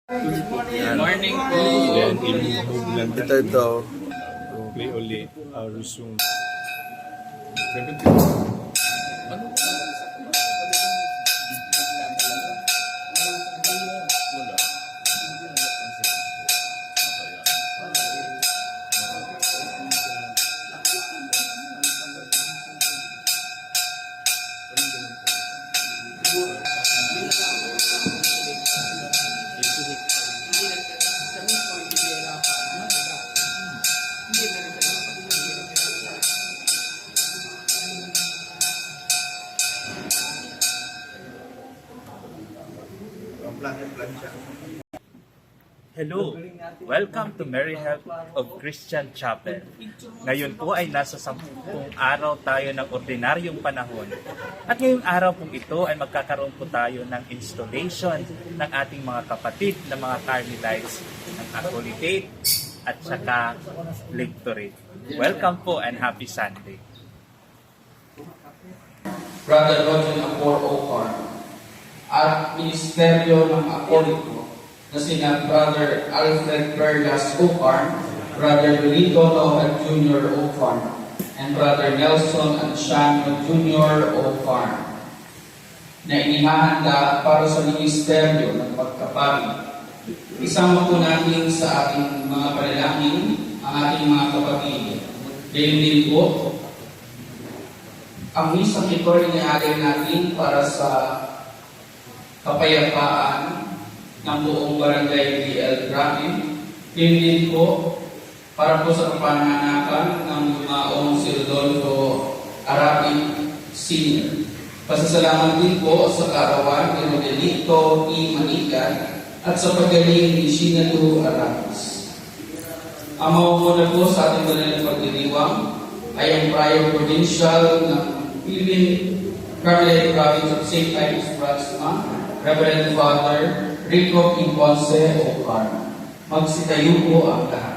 Good morning po. Ito. Play uli. Resume. Hello! Welcome to Merry Health of Christian Chapel. Ngayon po ay nasa 10 araw tayo ng ordinaryong panahon. At ngayong araw pong ito ay magkakaroon po tayo ng installation ng ating mga kapatid na mga Carmelites ng Accolade at saka Lectorate. Welcome po and happy Sunday. Brother Roger Apor Ocar at Ministeryo ng Apolito na sina Brother Alfred Perlas Ocar, Brother Benito Lohan Jr. Ocar, and Brother Nelson Anciano Jr. Ocar na inihahanda para sa Ministeryo ng Pagkapari. Isama po natin sa ating mga panalangin ang ating mga kapatid. Gayon din po, ang misang ito ay inialay natin para sa kapayapaan ng buong barangay DL Graham. Yun din po, para po sa kapananakan ng yumaong si Rodolfo Arabi Sr. Pasasalamat din po sa kaarawan ni Rodelito E. Manigan at sa pagaling ni Shinadu Arabis. Ang mamumuna po sa ating banal na pagdiriwang ay ang Prior Provincial ng Philippine Carmelite Province of St. Titus Praxma, Reverend Father Rico P. Ponce Ocar. Magsitayo po ang lahat.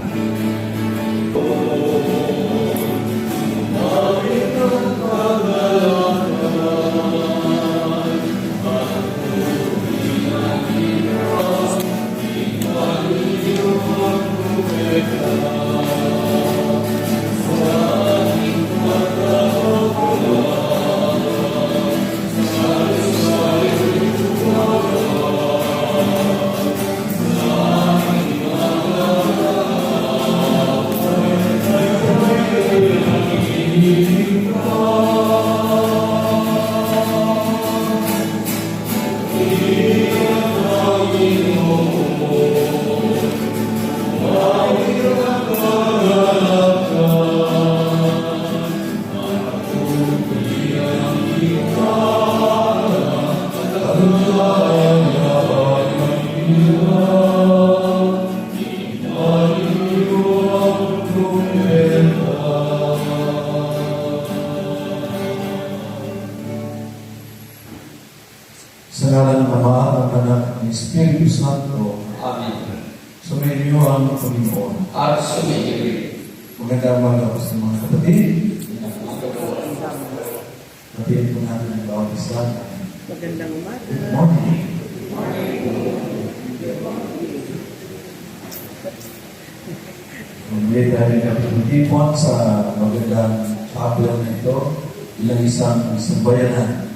Sa ngalan ng Ama, ng Anak, ng Espiritu Santo. Amen. Sumainyo ang Panginoon. At sumayin. Magandang umaga po sa mga kapatid. Patayin po natin ang bawat isa. Magandang umaga. Good morning. Muli tayo kapatipon sa magandang chapel na ito. Ilang isang bayanan.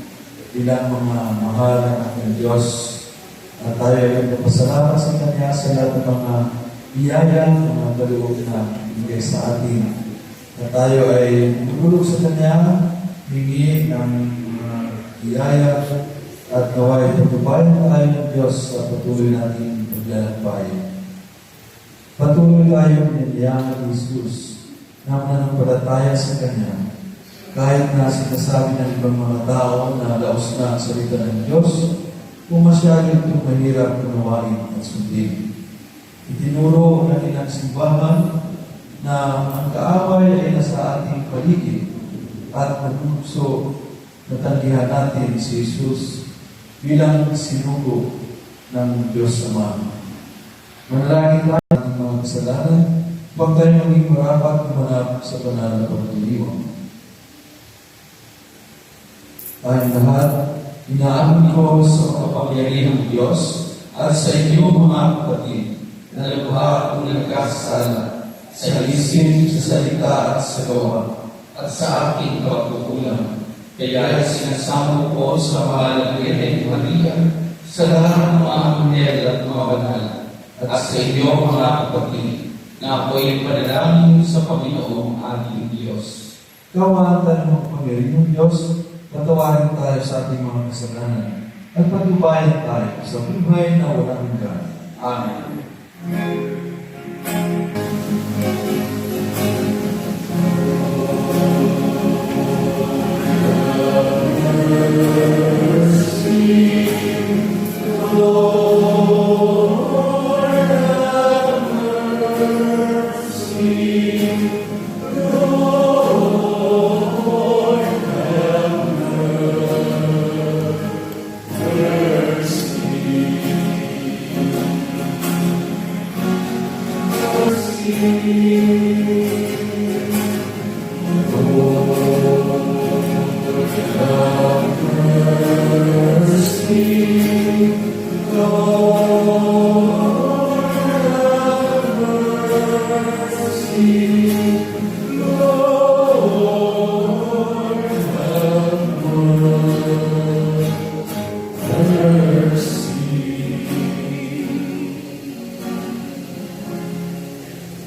Bilang mga mahal ng ating Diyos. At tayo ay nagpasalamat sa Kanya sa lahat ng mga biyaya, mga kaloob na ibigay sa atin. At tayo ay tumulog sa Kanya, hingi ng mga biyaya at naway pagbabayan tayo ng Diyos sa patuloy natin paglalakbay. Patuloy tayo niliyangan ni Jesus na mananampalataya sa Kanya. Kahit na sinasabi ng ibang mga tao na laos na ang salita ng Diyos, kung masyado itong mahirap unawain at sundin. Itinuro ng ilang simbahan na ang kaaway ay nasa ating paligid at nagpuso na tanggihan natin si Jesus bilang sinugo ng Diyos Ama. Manalangin tayo ng mga kasalanan, huwag tayo maging marapat kumanap sa banal na pagdiriwang. Tayong lahat, inaamin ko sa makapangyarihang Diyos at sa inyo mga kapatid na lubha kong nagkasala sa isip, sa salita at sa gawa, at sa aking pagkukulang. Kaya sinasamo ko sa mahal na Birhen Maria, sa lahat ng mga anghel at mga banal, at sa inyo mga kapatid, na ako'y panalangin sa Panginoong ating Diyos. Kawatan ng Panginoong Diyos, patawarin tayo sa ating mga kasalanan, at patubayan tayo sa buhay na walang hanggan. Amen.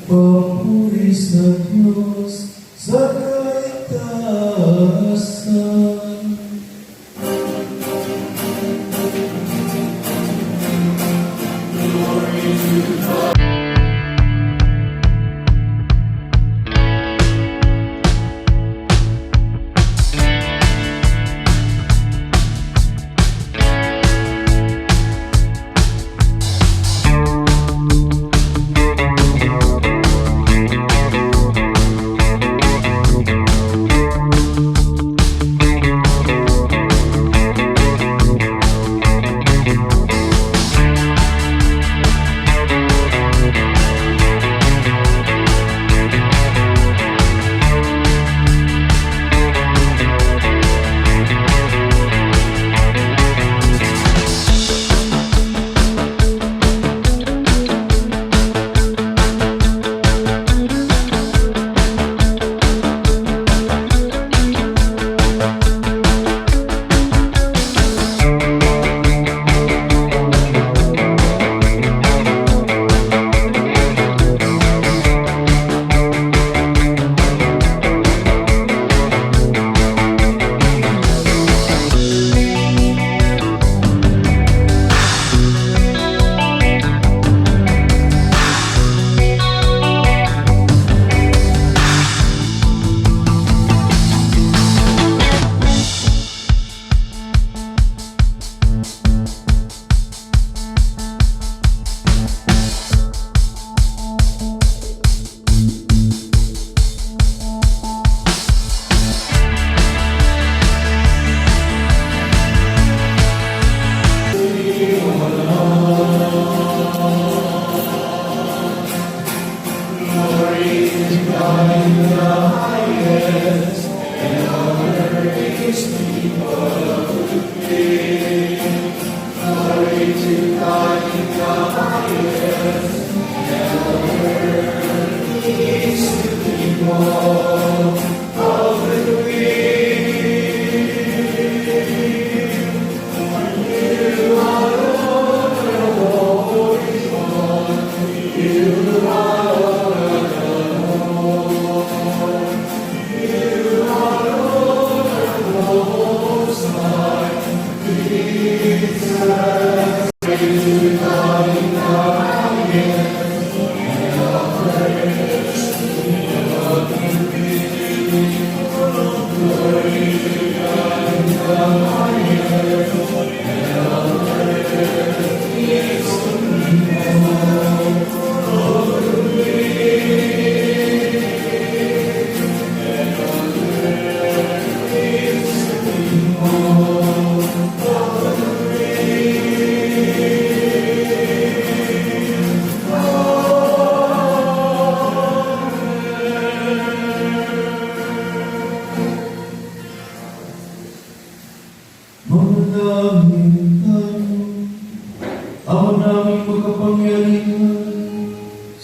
Papuri sa Diyos sa kaitaasan. Thank you.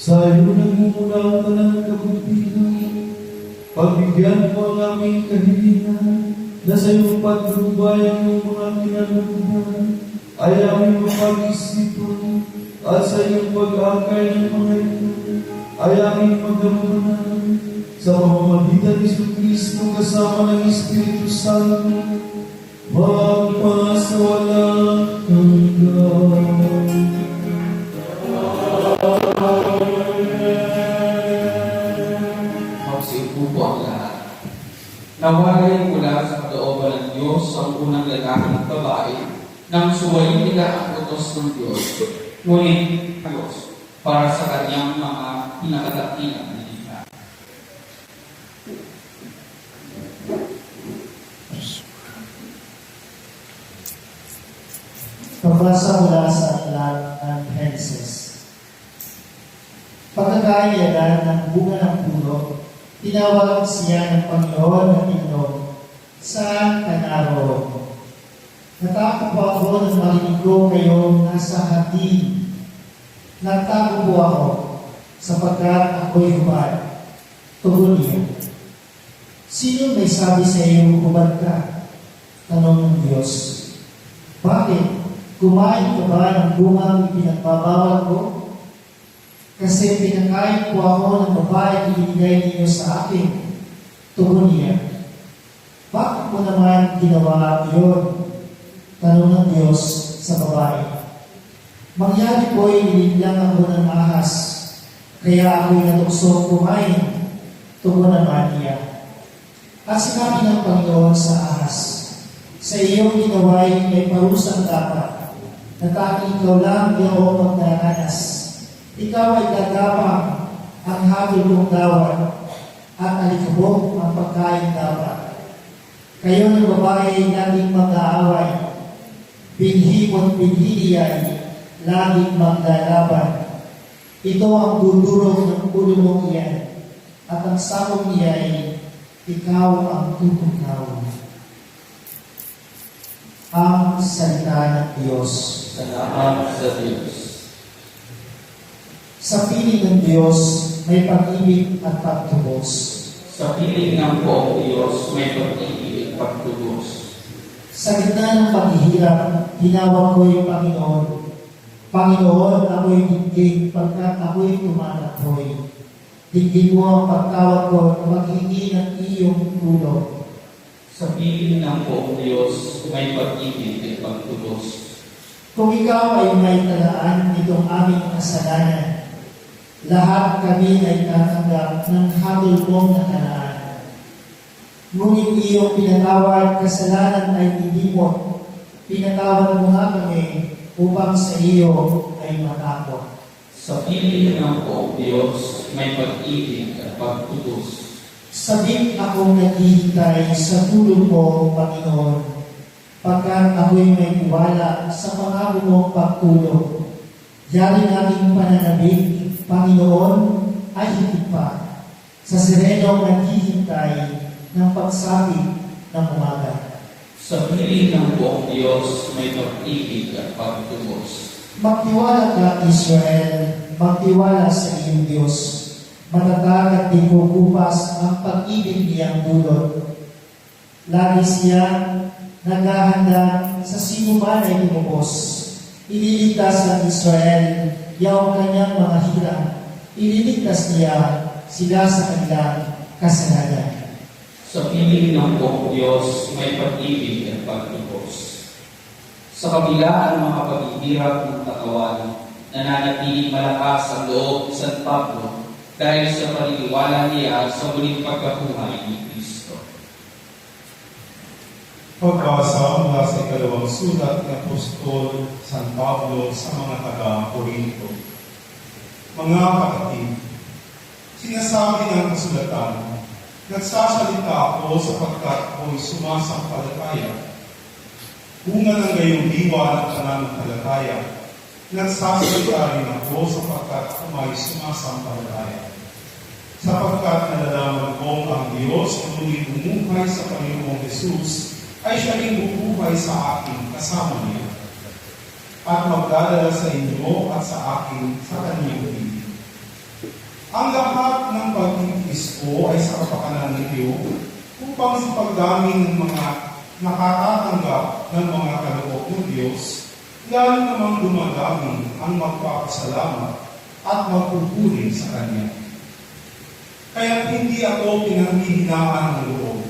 Sa iyo nagmumula ang talang kabutihan. Pagbigyan mo ang aming kahilingan, na sa iyong patnubayan ng mga kinalugdan, ay aming mapag-isipan, at sa iyong pag-akay ng mga ito, ay aming magdamanan. Sa pamamagitan ni Jesucristo kasama ng Espiritu Santo, magpasawalang hanggan. Magsiupo po ang lahat. Nawalay mula sa kalooban ng Diyos ang unang lalaking babae nang suwayin nila ang utos ng Diyos. Ngunit Diyos para sa kanyang mga pinakadakilang nilikha. Pabasa mula sa aklat ng Genesis. Pagkakayanan ng bunga ng puno, tinawag siya ng Panginoon na Panginoon, saan ka naroon? Natakot po ako nang marinig ko kayong nasa hardin. Natakot po ako, sapagkat ako'y hubad. Tugon niya. Sino may sabi sa iyo hubad ka? Tanong ng Diyos. Bakit? Kumain ka ba ng bungang ipinagbabawal ko? Kasi pinakain ko ako ng babae ibinigay ninyo sa akin. Tugon niya. Bakit mo naman ginawa iyon? Tanong ng Diyos sa babae. Mangyari ko'y niliblang ako ng ahas, kaya ako'y natuksong kumain. Tugon naman niya. At sinabi ng Panginoon sa ahas, sa iyong ginawa'y may parusang dapat, na tanging ikaw lang iyong magdaranas. Ikaw ay gagapang ang habol kong dawat, at alikabok ang pagkain dapat. Kayo ng babae ay laging mag-aaway, binhi mo't binhi ay laging maglalaban. Ito ang dudurog ng ulo mong iyan, at ang sakong niya ay ikaw ang tutuklaw. Ang salita ng Diyos. Salamat sa Diyos. Sa piling ng Diyos, may pag-ibig at pagtubos. Sa piling ng poong Diyos, may pag-ibig at pagtubos. Sa gitna ng paghihirap, tinawag ko yung Panginoon. Panginoon, ako'y dinggin pagkat ako'y tumatakboy. Dinggin mo ang pagtawag ko at maghingi ng iyong tulong. Sa piling ng poong Diyos, may pag-ibig at pagtubos. Kung ikaw ay may talaan nitong aming kasalanan, lahat kami ay tatanggap ng habol mong nakalaan. Ngunit iyong pinatawad kasalanan ay hindi mo. Pinatawad mo nga kami upang sa iyo ay matakot. Sa piling ng poong Diyos, may pag-ibig at pagtubos. Sabik akong naghihintay sa tulong mo, Panginoon, pagkat ako'y may tiwala sa pangako mong pagtulong. Yari nating pananabik, Panginoon, ay higit pa sa sirenong naghihintay ng pagsabik ng umaga. Sa piling ng poong Diyos, may pag-ibig at pagtubos. Magtiwala ka, Israel, magtiwala sa iyong Diyos. Matatag at di kukupas ang pag-ibig niyang dulot. Lagi siya naghahanda sa sino man ay lumubos. Ililigtas ng Israel yaong kanyang mga hirang. Ililigtas niya sila sa kanilang kasalanan. Sa piling ng poong Diyos, may pag-ibig at pagtubos. Sa kabila ng mga paghihirap ng katawan, nananatiling malakas ang loob ni San Pablo dahil sa paniniwala niya sa muling pagkabuhay ni Kristo. Pagbasa mula sa ikalawang sulat ng Apostol San Pablo sa mga taga-Corinto. Mga kapatid, sinasabi ng kasulatan, nagsasalita ako sapagkat ako'y sumasampalataya. Bunga ng gayong diwa ng pananampalataya, nagsasalita rin ako sapagkat ako may sumasampalataya. Sapagkat nalalaman kong ang Diyos na muli bumuhay sa Panginoong Jesus ay siya rin bubuhay sa akin kasama niya at magdadala sa inyo at sa akin sa kanyang piling. Kristo ay sa kapakanan ng iyo upang sa pagdami ng mga nakatatanggap ng mga kaloob ng Diyos, lalo namang dumadami ang magpapasalamat at magpupuri sa Kanya. Kaya hindi ako pinanghihinaan ng loob.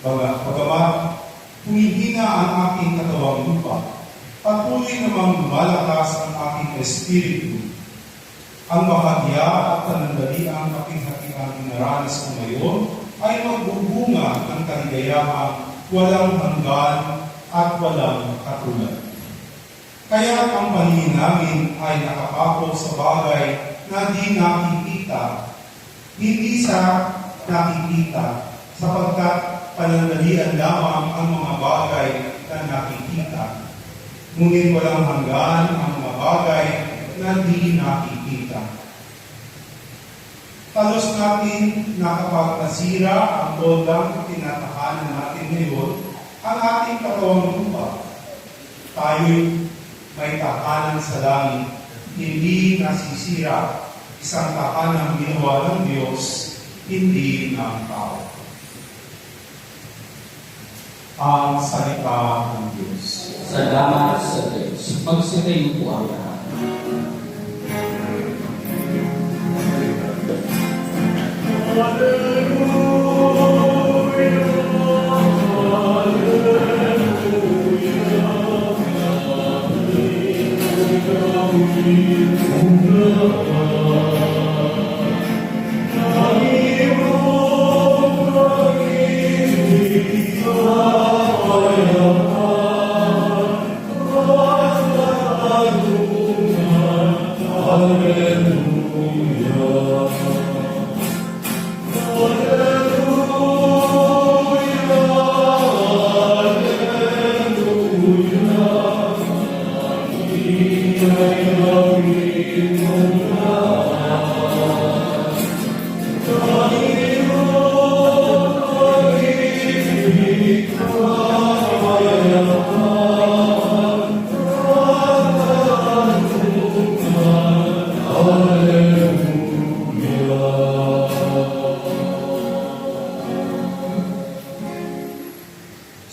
Bagamat humihina ang aking katawang lupa, patuloy namang lumalakas ang aking espiritu. Ang bahagya at panandaliang kapighatiang inaranas ko ngayon ay magbubunga ng kaligayahang walang hanggan at walang katulad. Kaya ang paningin namin ay nakapako sa bagay na di nakikita, hindi sa nakikita, sapagkat panandalian lamang ang mga bagay na nakikita. Ngunit walang hanggan ang mga bagay na di nakikita. Talos natin na kapag nasira ang lodang tinatahanan natin ngayon, ang ating katawang lupa, tayo'y may tahanan sa langit, hindi nasisira, isang tahanang ginawa ng Diyos, hindi ng tao. Ang salita ng Diyos. Salamat sa Diyos. Magsitayo po ang lahat.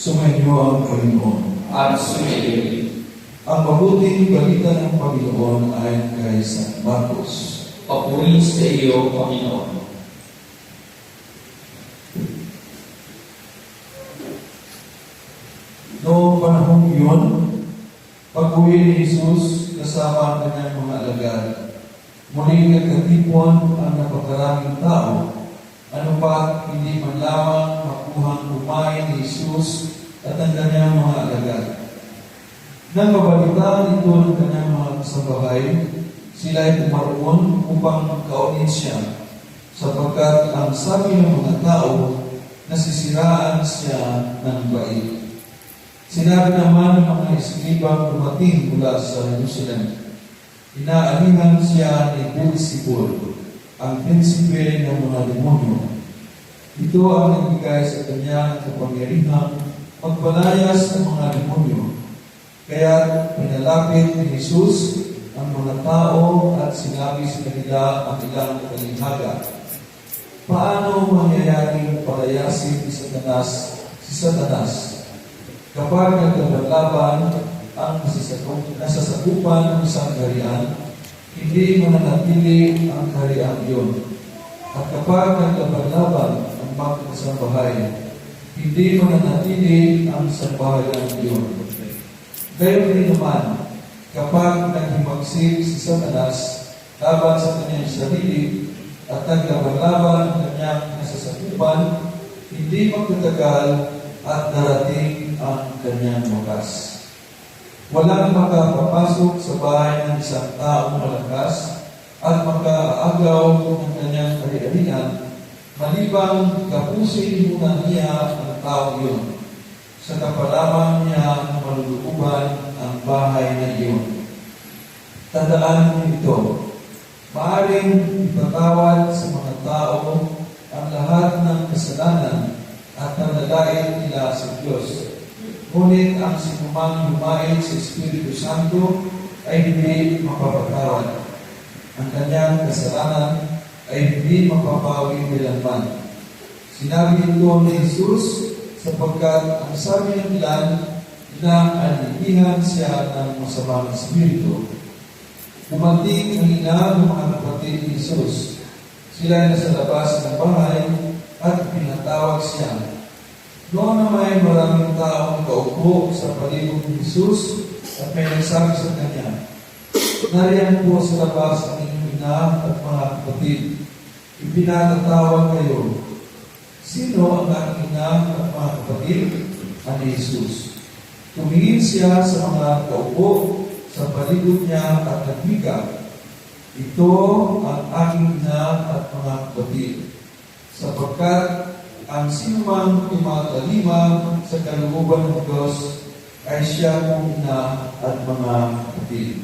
Sumainyo ang Panginoon. At sumayin. Ang mabuting balita ng Panginoon ayon kay San Marcos. Papuri sa iyo, Panginoon. Noong panahong iyon, pag-uwi ni Jesus kasama ang kanyang mga alagad, muling nagkatipon ang napakaraming tao. Ano pa, hindi man lamang makuhang kumain ni Jesus at ang kanyang mga alagad. Nang mabalitaan ito ng kanyang mga kasambahay, sila ay tumaroon upang magkaunin siya, sapagkat ang sabi ng mga tao, nasisiraan siya ng bait. Sinabi naman ng mga eskribang dumating mula sa Jerusalem, inaalihan siya ni Beelzebul, ang prinsipe ng mga demonyo. Ito ang nagbigay sa kanya ng kapangyarihang magpalayas ng mga demonyo. Kaya pinalapit ni Jesus ang mga tao at sinabi sa kanila ang ilang kalinhaga. Paano mangyayaring palayasin si Satanas kapag naglaban ang nasasakupan ng isang kaharian, hindi mananatili ang kaharian iyon. At kapag naglaban ang magkasambahay, hindi mananatili ang sambahayan iyon. Gayon din naman, kapag naghimagsik si Satanas laban sa kanyang sarili at naglaban-laban ang kanyang nasasakupan, hindi magtatagal at darating ang kanyang wakas. Walang makapapasok sa bahay ng isang taong malakas at makaagaw ng kanyang kaharian, malibang kapusin muna niya ang tao iyon. Sa kapalaman niya na malulukuban ang bahay na iyon. Tandaan niyo ito, maaaring ipatawad sa mga tao ang lahat ng kasalanan at panalangin nila sa Diyos. Ngunit ang sinumang lumait sa Espiritu Santo ay hindi mapapatawad. Ang kanyang kasalanan ay hindi mapapawi kailanman. Sinabi ito ni Jesus sapagkat ang sabi ng ilan na alilihan siya ng masamang espiritu. Dumating ang ina ng mga kapatid ni Jesus. Sila ay nasa labas ng bahay at pinatawag siya. Noon na may maraming taong kaupo sa palibot ni Jesus at may nagsabi sa kanya, "Nariyan po sa labas ang inyong ina at mga kapatid. Ipinatatawag kayo." Sino ang aking ina at mga kapatid? Ani Jesus. Tumingin siya sa mga kaupo sa palibot niya at nagbiga, "Ito ang aking ina at mga kapatid." Sapagkat ang sinumang tumatalima sa kalooban ng Diyos ay siya kong ina at mga kapatid.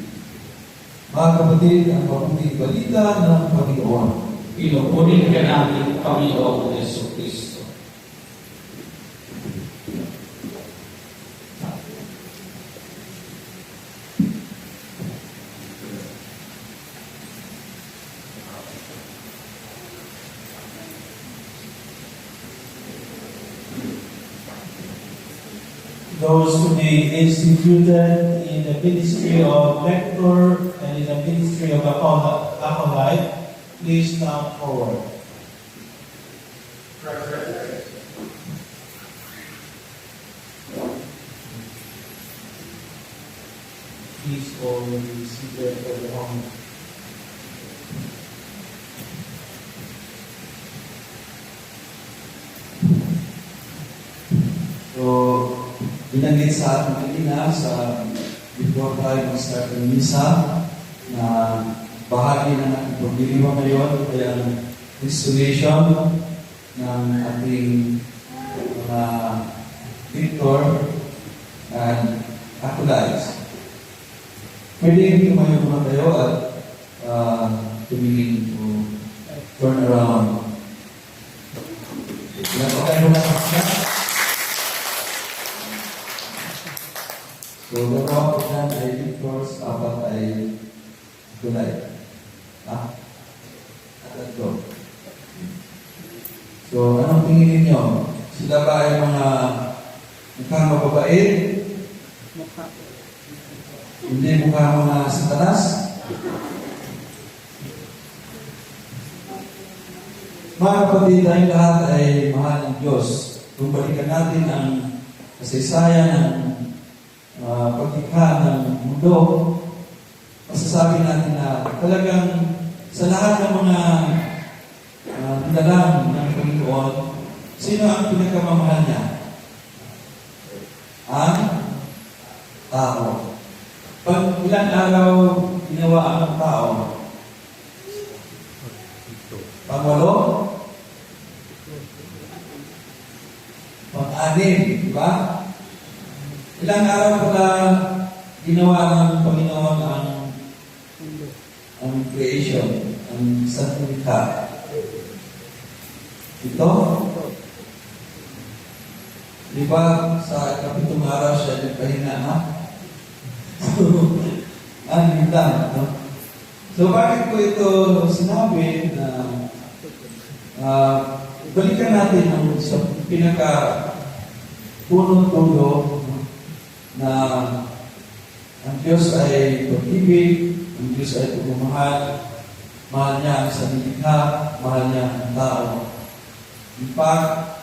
Mga kapatid, ang mabuting balita ng Panginoon. Pinupunin ka namin, Panginoong Yesu Kristo. Those to be instituted in the ministry of lector and in the ministry of acolyte, please come forward. Please all be seated for the honor. So, binanggit sa ating kanina sa before tayo mag-start ng misa na bahagi na natin pagdiriwang ngayon kaya ang restoration ng ating mga victor and acolytes. Pwede tumayo naman kayo at tumingin to turn around. Okay mo na siya. So, dalawa po dyan ay victors, apat ay tulay. At tatlo. So, anong tingin ninyo? Sila ba ay mga mukhang mababait? Hindi mukhang mga satanas? Mga kapatid, tayong lahat ay mahal ng Diyos. Kung balikan natin ang kasaysayan ng paglikha ng mundo, masasabi natin na talagang sa lahat ng mga nilalang ng Panginoon, sino ang pinakamamahal niya? Ang tao. Pag ilang araw ginawa ang tao? Pangwalo? Pang-anim, di ba? Ilang araw pala ginawa ng Panginoon ang creation, ang sanlilikha. Ito, di ba, sa kapitong araw siya nagpahinga, ha? Ang lang, no? So, bakit ko ito sinabi na balikan natin ang sa pinaka-punong-puno na ang Diyos ay pag-ibig, ang Diyos ay pagmamahal, mahal niya ang sanlilikha, mahal niya ang tao. In fact,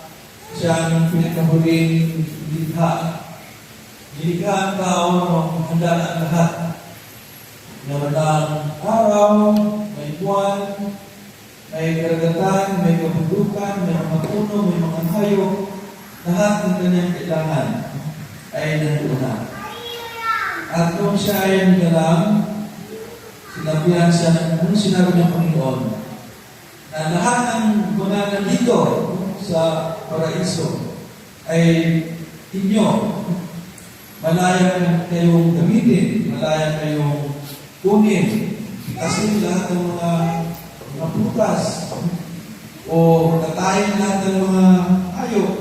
siya ang pinakahuling likha. Nilikha ang tao nung handa na ang lahat. Na walang araw, may buwan, may karagatan, may kabundukan, may mga puno, may mga hayop, lahat ng kanyang kailangan ay nandoon na. At nung siya ay nagalang, sinabihan siya nung sinabi ng Panginoon na lahat ng mga nandito sa paraiso ay inyo. Malaya kayong gamitin, malaya kayong kunin. Kasi lahat ng mga prutas o katayin lahat ng mga hayop.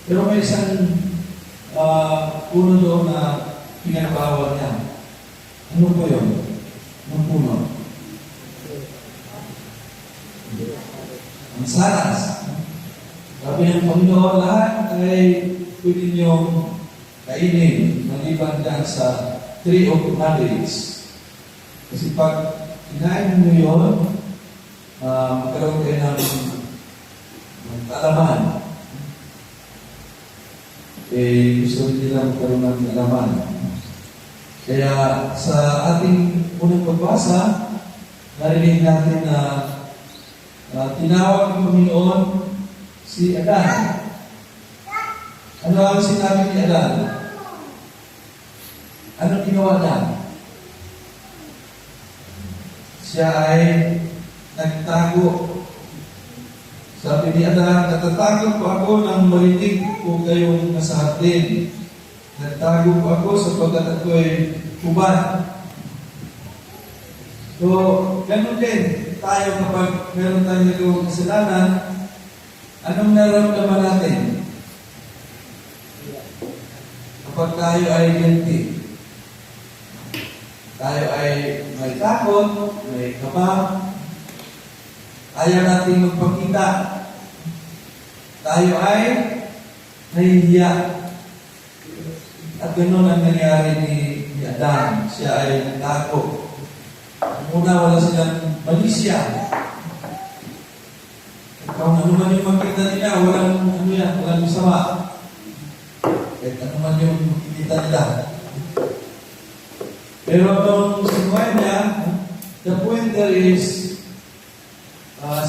Pero may isang puno doon na pinagbawal niya. Ano po yun? Anong puno? mansanas. Sabi ng Panginoon, lahat ay pwede niyong kainin maliban dyan sa tree of knowledge. Kasi pag kinain mo yun, magkaroon kayo ng kaalaman. Gusto nila magkaroon ng kaalaman. Kaya sa ating unang pagbasa, narinig natin na tinawag ng Panginoon si Adan. Ano ang sinabi ni Adan? Ano ginawa niya? Siya ay nagtago. Sabi ni Adan, natatago pa ako nang marinig ko kayong nasa hardin. Nagtago pa ako sapagkat ako'y hubad. So, ganun din. Tayo kapag meron tayong nagawang kasalanan, anong nararamdaman natin? Kapag tayo ay guilty, tayo ay may takot, may kaba, ayaw natin magpakita. Tayo ay nahihiya. At ganoon ang nangyari ni Adan. Siya ay nagtakot. Muna wala silang malisya. Kung ano man yung makita nila, walang masama. Kahit ano man yung makikita nila. Pero nung sinuway niya, the point there is,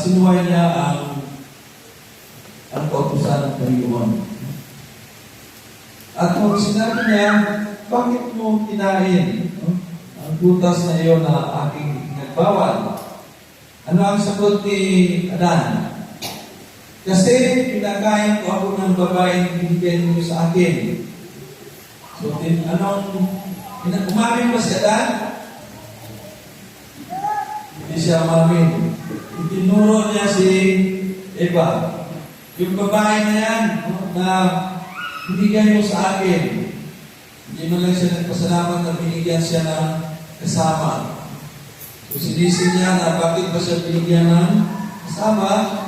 sinuway niya ang kautusan ng Panginoon. At kung sinabi niya, bakit mo kinain ang butas na iyon na aking nagbawal? Ano ang sagot ni Adan? Kasi pinakain ko ako ng babaeng binigyan mo sa akin. So, umamin ba si Adan? Hindi siya umamin. Itinuro niya si Eva. Yung babae na yan, na binigyan mo sa akin. Hindi mo lang siya nagpasalamat na binigyan siya ng kasama. So, sinisin niya na bakit ba siya binigyan ng kasama?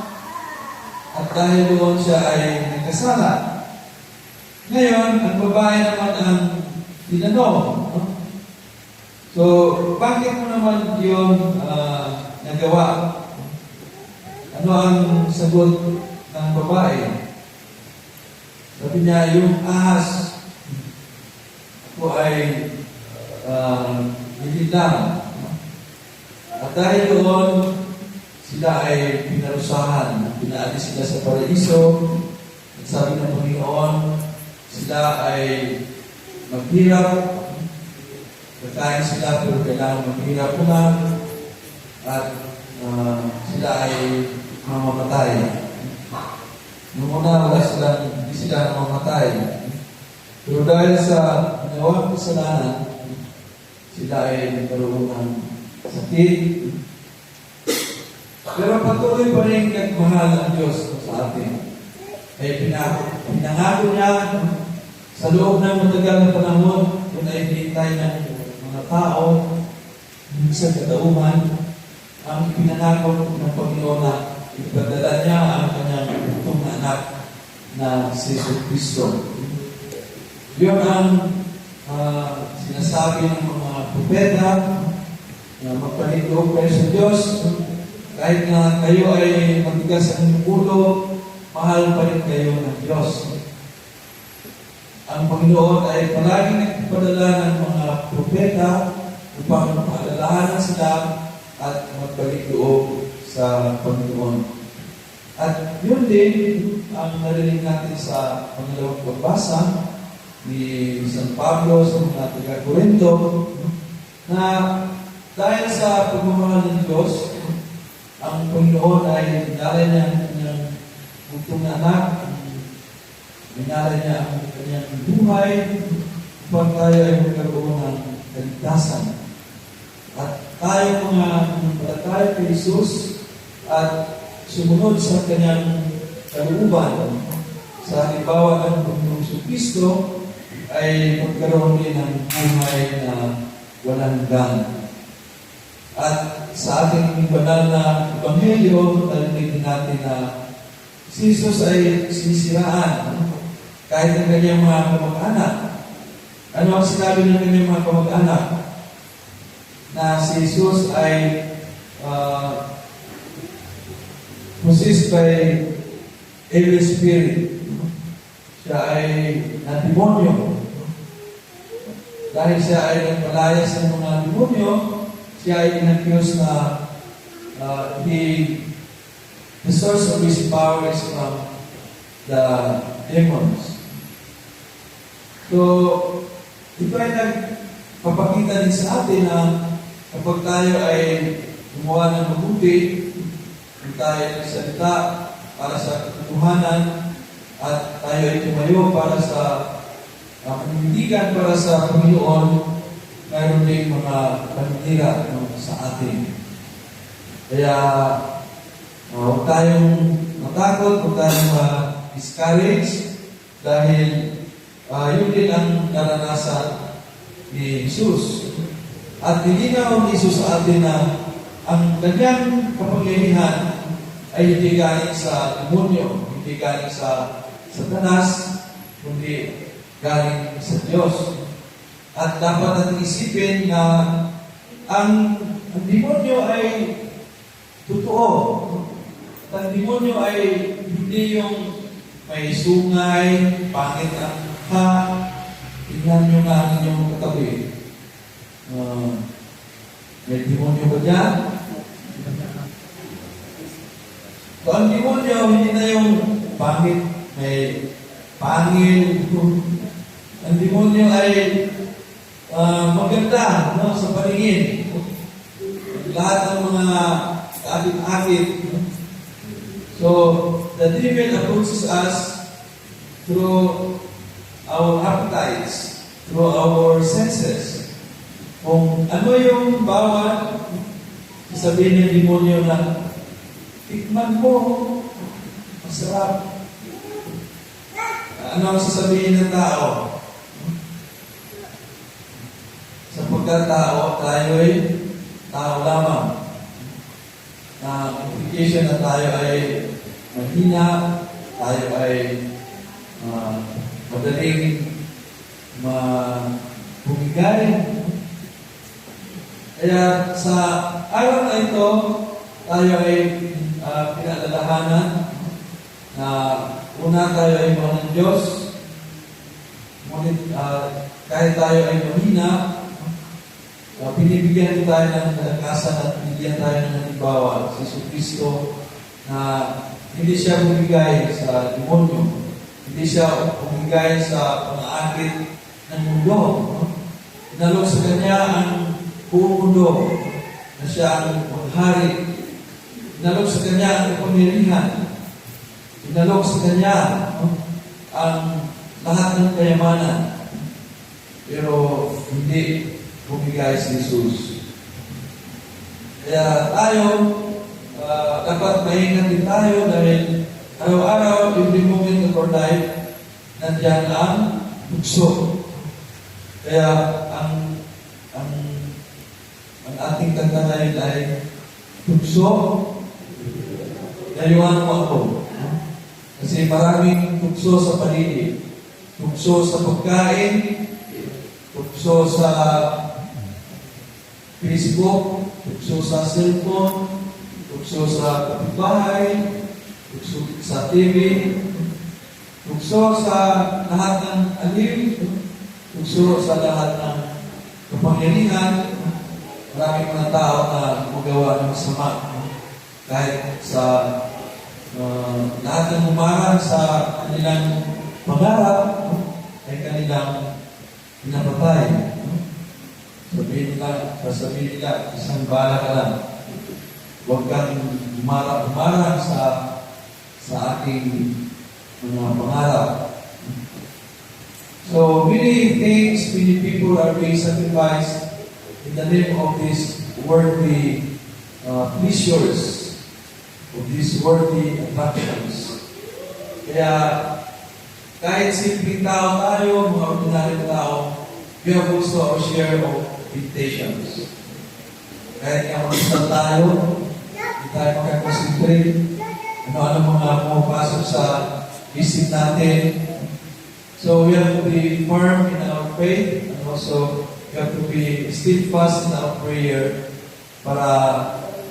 At dahil doon siya ay nagkasala. Ngayon, ang babae naman ang tinanong. So, bakit mo naman yun nagawa? Ano ang sagot ng babae? Sabi niya, yung ahas ako ay nililang. At dahil doon, sila ay pinarusahan. Pinaalis sila sa paraiso. At sabi ng Panginoon, sila ay maghirap. Kakain sila pero kailangan maghirap muna. At sila ay mamamatay. Noong una, hindi sila mamamatay. Pero dahil sa ginawang kasalanan, sila ay nagkaroon ng sakit. Pero patuloy pa rin nagmahal ang Diyos sa atin. Kaya pinangako niya sa loob ng matagal na panahon, kung ay hinintay ng mga tao, sa katauhan, ang pinangako ng Panginoon na ipadala niya ang kanyang utong anak na si Jesus Cristo. Yun ang sinasabi ng mga propeta na magpalito kayo sa Diyos. Kahit na kayo ay matigas ang ulo, mahal pa rin kayo ng Diyos. Ang Panginoon ay palagi nagpadala ng mga propeta upang paalalahanan sila at magpaligdoob sa Panginoon. At yun din ang narinig natin sa pangalawang pagbasa ni San Pablo sa mga taga-Corinto na dahil sa pagmamahal ng Diyos, ang Panginoon ay dinala niya ang kanyang bugtong na anak, dinala niya ang kanyang buhay upang tayo ay magkaroon ng kaligtasan. At tayo mga tayo kay Jesus at sumunod sa kanyang kalooban sa halimbawa ng Panginoong Kristo ay magkaroon din ng buhay na walang hanggan. At sa ating banal na Ebanghelyo, narinig din natin na si Jesus ay sinisiraan kahit ang kanyang mga kamag-anak. Ano ang sinabi ng kanyang mga kamag-anak? Na si Jesus ay possessed by evil spirit. Siya ay na-demonyo. Dahil siya ay nagpalayas ng mga demonyo, siya ay in-accuse na the source of his power is from the demons. So, ito ay nagpapakita din sa atin na kapag tayo ay gumawa ng mabuti, kung tayo ay nagsalita para sa katotohanan, at tayo ay tumayo para sa panindigan para sa Panginoon, mayroon din mga paninira sa atin. Kaya, huwag tayong matakot, huwag tayong ma-discourage, dahil yun din ang naranasan ni Jesus. At nilinaw ni Jesus sa atin na ang kanyang kapangyarihan ay hindi galing sa demonyo, hindi galing sa Satanas, kundi galing sa Diyos. At dapat natin isipin na ang demonyo ay totoo. Ang demonyo ay hindi yung may sungay, pangit ang mukha. Tingnan nyo nga ang inyong katabi. May demonyo ba dyan? So, ang demonyo, hindi na yung pangit, may pangil. Ang demonyo ay maganda sa paningin. Lahat ng mga kaakit-akit. So, the devil approaches us through our appetites, through our senses. Kung ano yung bawat sasabihin ng demonyo na tikman mo, masarap. Ano ang sasabihin ng tao? Sapagkat tayo ay tao lamang. Na implication na tayo ay mahina, tayo ay madaling bumigay. Kaya sa araw na ito, tayo ay pinaalalahanan na una tayo ay mahal ng Diyos. Ngunit kahit tayo ay mahina, pinibigyan tayo ng kalakasan at binigyan tayo ng halimbawa si Jesucristo na hindi siya bumigay sa demonyo, hindi siya bumigay sa pang-aakit ng mundo. Inalok sa Kanya ang buong mundo na siya ang maghari. Inalok sa Kanya ang kapangyarihan. Inalok sa Kanya ang lahat ng kayamanan. Pero hindi bumigay si Jesus. Kaya tayo, dapat maingat din tayo dahil araw-araw, every moment of our life, nandiyan ang bugso. Kaya ang ating kanta ngayon ay bugso, layuan mo ako. Kasi maraming bugso sa paligid. Bugso sa pagkain, bugso sa Facebook, bugso sa cellphone, bugso sa kapitbahay, bugso sa TV, bugso sa lahat ng aliw, bugso sa lahat ng kapangyarihan. Maraming mga tao na magawa ng masama kahit sa lahat ng umarang sa kanilang pangarap ay kanilang pinapatay. Sabihin nila, isang bala ka lang. Huwag kang umarang sa ating mga pangarap. So, many things, many people are being sacrificed in the name of these worldly pleasures, of these worldly attractions. Kaya, kahit simpleng tao tayo, mga ordinaryong tao, we have also our share of temptations. Kahit nga mag-isal tayo, hindi tayo makakonsentrate. Ano-ano mga pumapasok sa isip natin. So we have to be firm in our faith, and also we have to be steadfast in our prayer para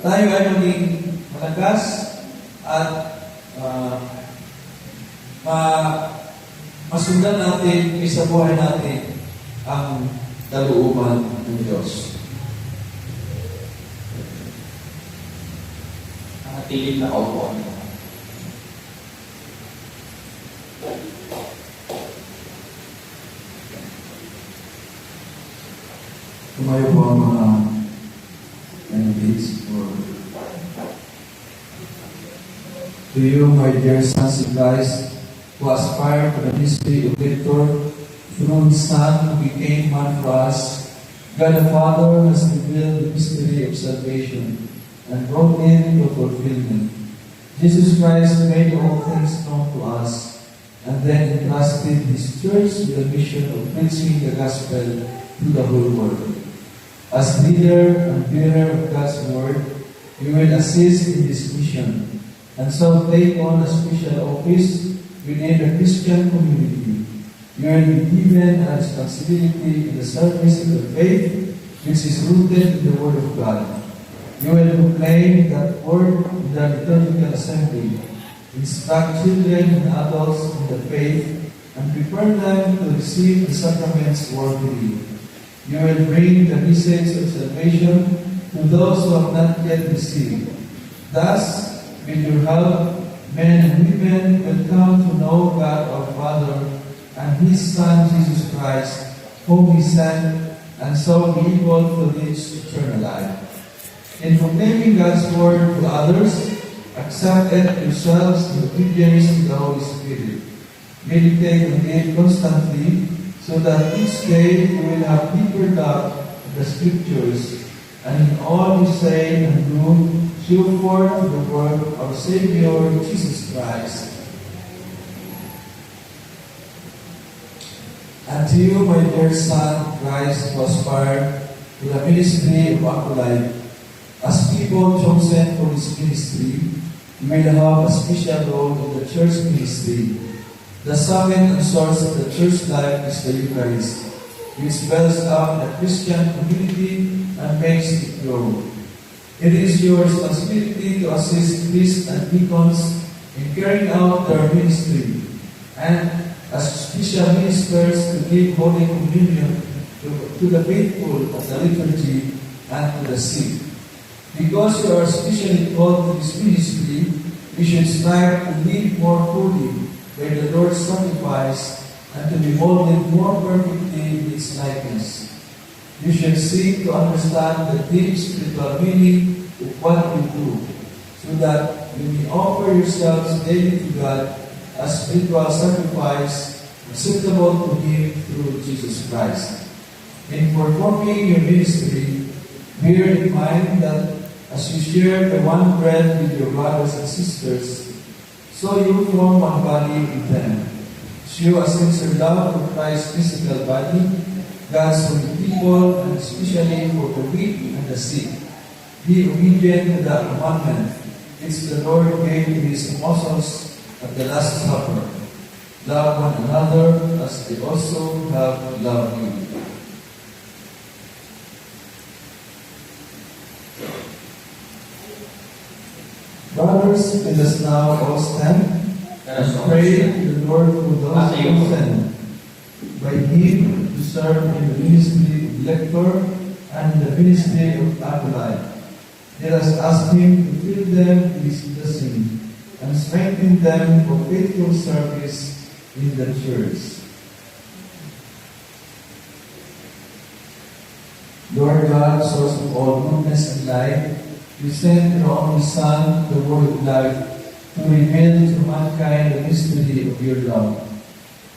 tayo ay maging malakas at masundan natin sa buhay natin ang kalooban ng Diyos. Nakatilip na kaupo. Tumayo po ang mga candidates for to you, my dear sons in Christ, who aspire to the ministry of Victor through His Son who became man for us. God the Father has revealed the mystery of salvation and brought it to fulfillment. Jesus Christ made all things known to us and then entrusted His church with the mission of preaching the gospel to the whole world. As leader and bearer of God's word, you will assist in this mission and so take on a special office within the Christian community. You will be given a responsibility in the service of the faith which is rooted in the Word of God. You will proclaim that word in the liturgical assembly, instruct children and adults in the faith, and prepare them to receive the sacraments worthily. You will bring the message of salvation to those who have not yet received. Thus, with your help, men and women will come to know God our Father and His Son Jesus Christ, whom He sent, and so be able to reach eternal life. In proclaiming God's word to others, accept it yourselves in obedience to the Holy Spirit. Meditate on it constantly, so that each day you will have deeper love of the Scriptures, and in all you say and do, show forth the word of our Savior, Jesus Christ. And to you, my dear Son, Christ, who aspire to the ministry of Acolyte, as people chosen for His ministry, you will have a special role in the church ministry. The summit and source of the church life is the Eucharist, which builds up the Christian community and makes it grow. It is your responsibility to assist priests and deacons in carrying out their ministry, and as special ministers to give Holy Communion to the faithful of the liturgy and to the sick. Because you are specially called to this ministry, we should strive to live more fully by the Lord's sacrifice and to be molded more perfectly in its likeness. You should seek to understand the deep spiritual meaning of what you do, so that you may offer yourselves daily to God as spiritual sacrifice acceptable to Him through Jesus Christ. In performing your ministry, bear in mind that as you share the one bread with your brothers and sisters, so you form one body with them. Show a sincere love for Christ's physical body, God's holy people, and especially for the weak and the sick. Be obedient to the commandment which the Lord gave to His apostles at the Last Supper. Love one another as they also have loved you. Brothers, let us now all stand and pray to the Lord for those who send. By Him to serve in the ministry of lector and in the ministry of acolyte. Let us ask Him to fill them with His blessing and strengthen them for faithful service in the church. Lord God, source of all goodness and life, you sent your only Son, the Word of life, to reveal to mankind the mystery of your love.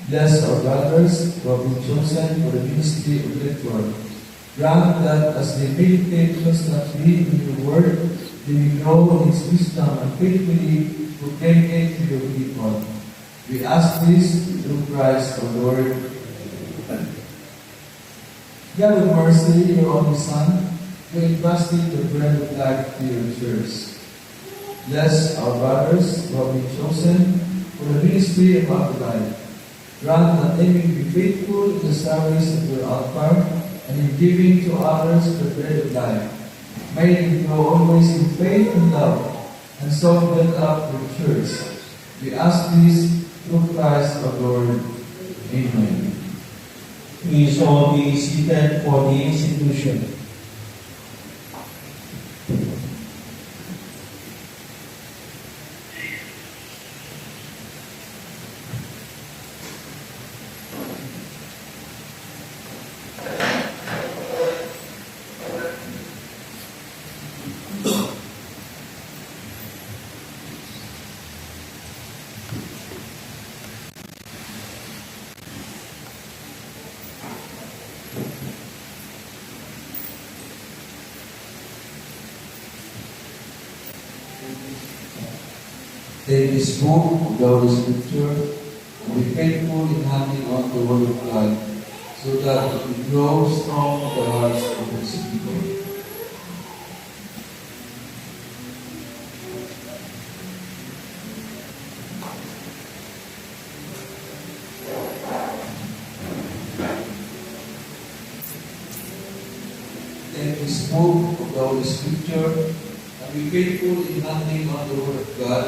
Bless our brothers who have been chosen for the ministry of lector. Grant that as they meditate constantly in your word, they may grow in its wisdom and faithfully proclaim it to your people. We ask this through Christ our Lord. God of mercy, your only Son, who entrusted the bread of life to your church. Bless our brothers who have been chosen for the ministry of our life. Grant that they may be faithful in the service of your altar and in giving to others the bread of life. May they grow always in faith and love, and so build up your church. We ask this through Christ our Lord. Amen. Please all be seated for the institution. Take this book of the Holy Scripture and be faithful in handing on the Word of God, so that it will grow strong in the hearts of His people. Take this book of the Holy Scripture and be faithful in handing on the Word of God,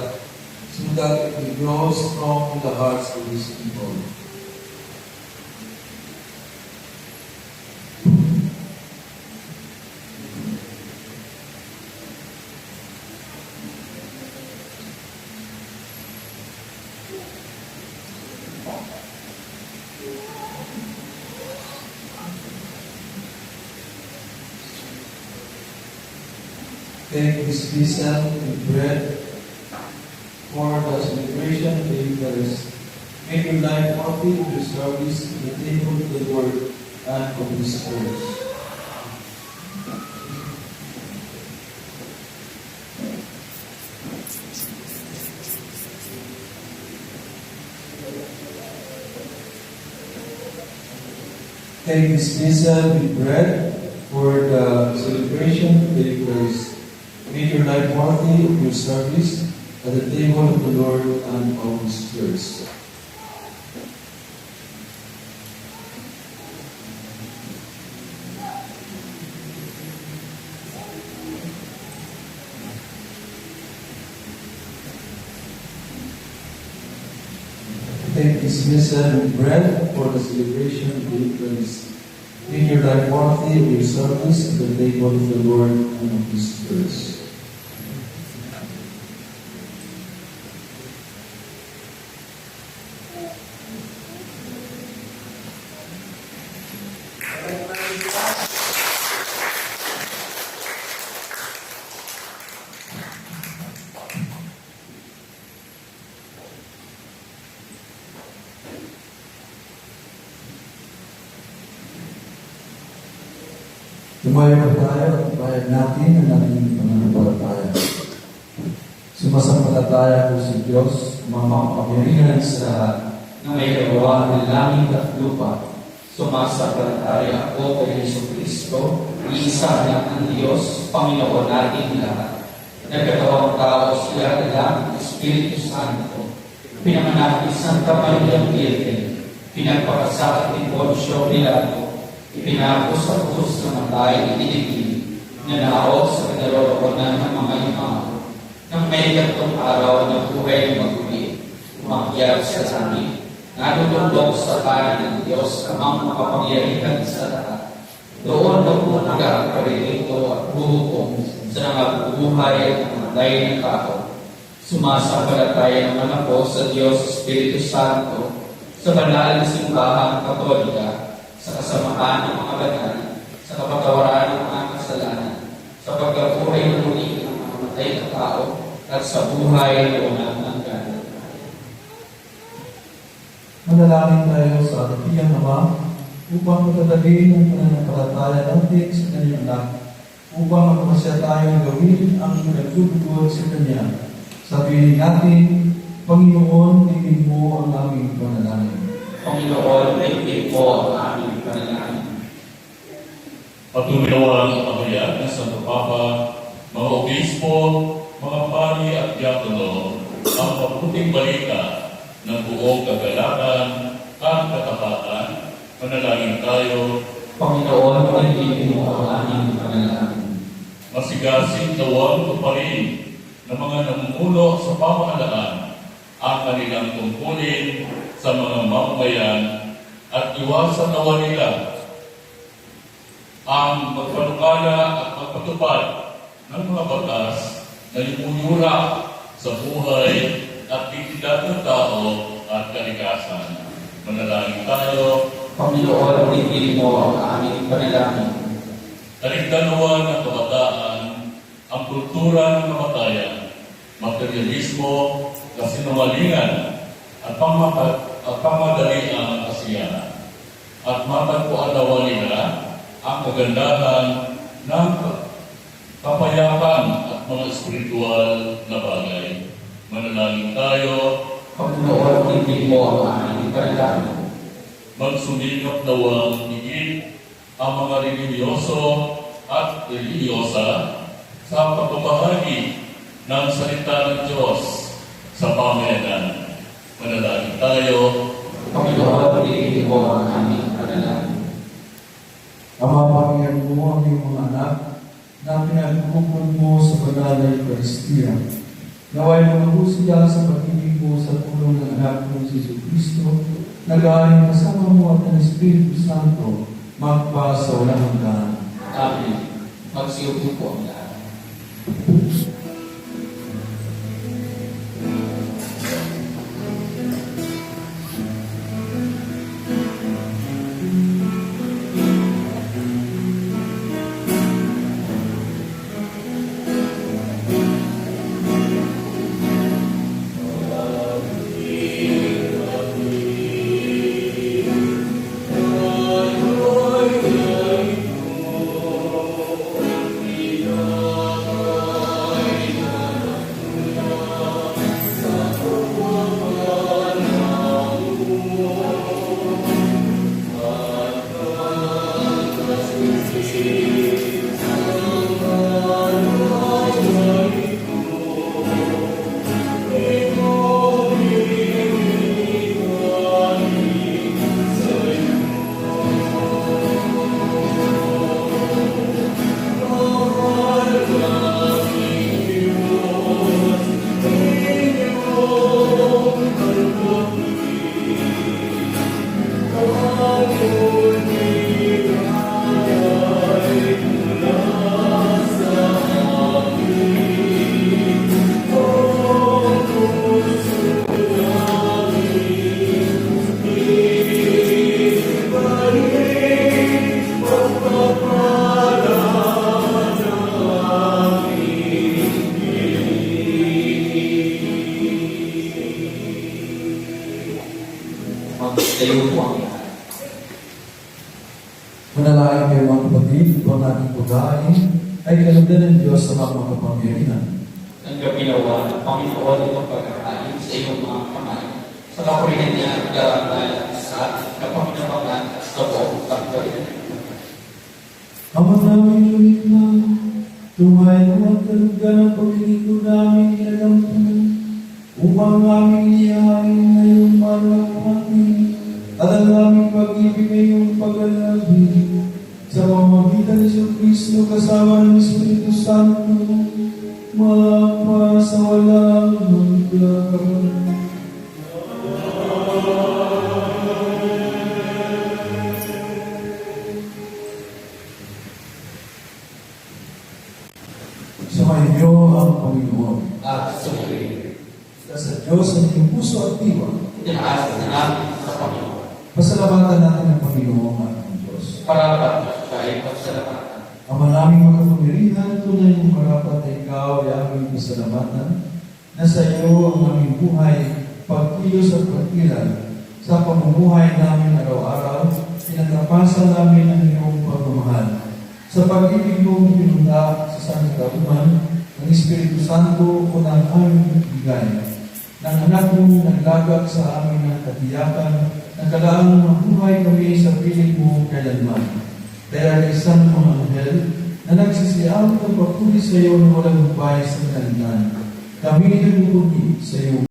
so that it will grow strong in the hearts of His people. Take this vessel and bread for the celebration of the Eucharist. Make your life worthy of your service in the table of the Lord and of His church. Take this vessel with bread for the celebration of the Eucharist. Make your life worthy of your service at the table of the Lord and of His church. Take this vessel with bread for the celebration of the Eucharist. Make your life worthy of your service at the table of the Lord and of His church. Tumayo po tayo at bayad natin ang ating pananampalataya. Sumasampalataya ko sa Diyos, makapangyarihan sa lahat, na may gawa ng langit at lupa. Sumasampalataya ako kay Yesu Kristo, iisa na ang Diyos, Panginoon nating lahat. Nagkatawang tao siya ng Espiritu Santo. Pinanganak ni Santa Maria Virgen, pinagpakasakit ni Poncio Pilato, ipinako sa krus na matay, itinigil, nanaaw sa kinaroroonan ng mga imamo, nang may gantong araw na buhay mag-uwi, umakyat sa langit, natutulog sa kanan ng Diyos amang makapangyarihan sa lahat. Doon nagpupunta ang paririto at buhukom sa nakabubuhay at namatay ng tao. Sumasampalataya naman ako sa Diyos Espiritu Santo, sa banal na simbahang Katolika, sa kasamaan ng mga banal, sa kapatawaran ng mga kasalanan, sa pagkabuhay ng muli ng mga matay na tao, at sa buhay na walang hanggan. Manalangin tayo sa Alipiyang Ama upang patatagin ang pananampalataya natin sa Kanyang anak, upang magpasya tayong gawin ang nagtutugod sa Kanya. Sabihin natin, Panginoon, tingin mo ang aming panalangin. Panginoon, tingin mo ang aming panalangin. Patuloy ang pahayag ng Santo Papa, mga obispo, mga pari at diakono, ang mabuting balita ng buong kagalakan at katapatan. Manalangin tayo. Panginoon, pagiging mo ang aming panalangin. Masigasig nawang tuparin ng mga namumuno sa pamahalaan ang kanilang tungkulin sa mga mamamayan at iwasan nawa nila ang magpanukala at magpatupad ng mga batas na yumuyura sa buhay at dignidad ng tao at kalikasan. Manalangin tayo. Panginoon, pagiging mo ang aming panalangin. Talikdanuan ng kabataan ang kultura ng kamatayan, materialismo, kasinungalingan, at pangmadaliang kasiyahan. At matagpuan nawa nila ang kagandahan ng kapayapan at mga espiritual na bagay. Manalangin tayo. Panginoon, pagiging mo ang aming panalangin. Magsumikap nawang higit ang mga religyoso at religyosa sa pagbabahagi ng salita ng Diyos sa pamayanan. Manalangin tayo. Panginoon, pagiging mo ang aming panalangin. Ama, Panginoon mo ang iyong mga anak na pinagkukod mo sa banal na Eucharistia. Naway lumago siya sa pag-ibig mo sa tulong ng anak mo si Jesucristo, nag-aaring kasama mo at ang Espiritu Santo, magpa sa walang hanggan. Amen. Magsiyupo po ang lahat. Magtayo po ang lahat. Manalangin kayo mga kapatid, ito ang ating pagkain ay kalugdan ng Diyos sa mga kapangyarihan. Ang gapinawa ng Panginoon itong pagkakain sa iyong mga kamay. Sa kapurihan niya at garantal sa ating kapanginabangan sa buong pagkakain. Ama namin lumit na, tumayo at kalugdan ang paglilingkod namin kinagampan, upang aming iyahain ngayong marapati, at ang aming pag-ibig ngayong pag-alabig, sa pamamagitan ni Jesucristo kasama ng Espiritu Santo, magpa sa walang hanggan. Sumainyo ang Panginoon. At sumuli. Sa Diyos ang iyong puso at diwa. Tinaas na namin sa Panginoon. Pasalamatan natin ang Panginoon at ang Diyos. Parapat siya ay pagsalamatan. Ama naming makapangyarihan, tunay mong marapat na ikaw ay aming pasalamatan, na sa iyo ang aming buhay, pagkilos at pagkilal, sa pamumuhay namin araw-araw, pinatapasan namin ang iyong pagmamahal. Sa pag-ibig mong pinunda sa sangkatauhan, ang Espiritu Santo o ng aming bigay, ng anak mong naglagak sa amin ng katiyakan, na kailangan mabuhay kami sa piling mo kailanman. Kaya ang isang mga anghel na nagsisiyaw ng papuri sa iyo na walang hubay sa kanilan. Kami nagpupunti sa iyo.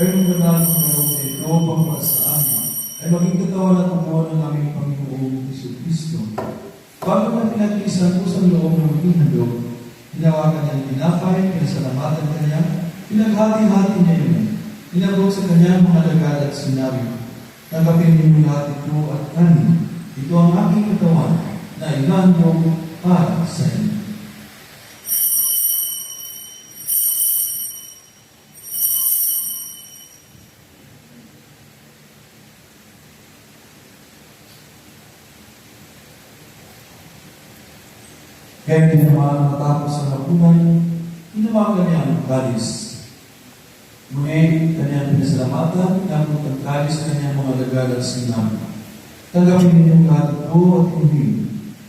Kayong banal ng manong ito upang para sa amin ay maging katawan at tubuan ng aming Panginoong Jesucristo. Bago na pinag-iisan po sa loob ng maging handog, hinawakan niya ang tinapay, pinasalamatan kanya, pinaghati-hati niya yun. Inabot sa kanya mga lagad at sinabi, "Tanggapin ninyo lahat ito at kanin. Ito ang aking katawan na ihandog para sa inyo." Kaya hindi naman matapos ang hapunan, hinawakan niya ang kalis. Ngunit kanyang pinasalamatan, tapos ang kalis kanyang mga lagad at sinabi, "Tanggapin ninyong lahat ito at hindi.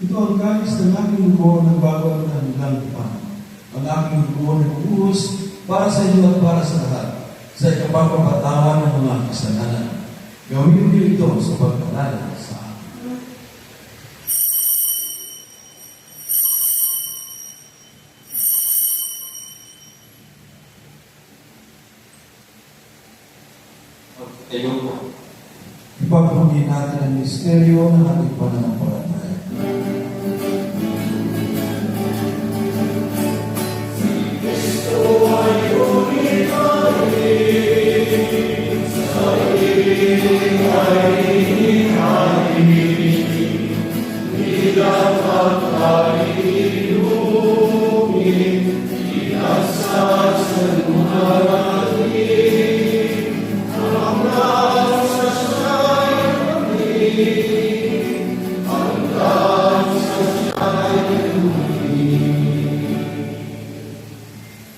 Ito ang kalis ng aking dugo na bago at hanggang pa. Ang aking dugo na uus para sa inyo at para sa lahat, sa ikapapapatawan ng mga kasalanan. Gawin niyo ito sa pagkalala sa akin." Ipagpapagin natin ang misteryo ng ating pananampalataya.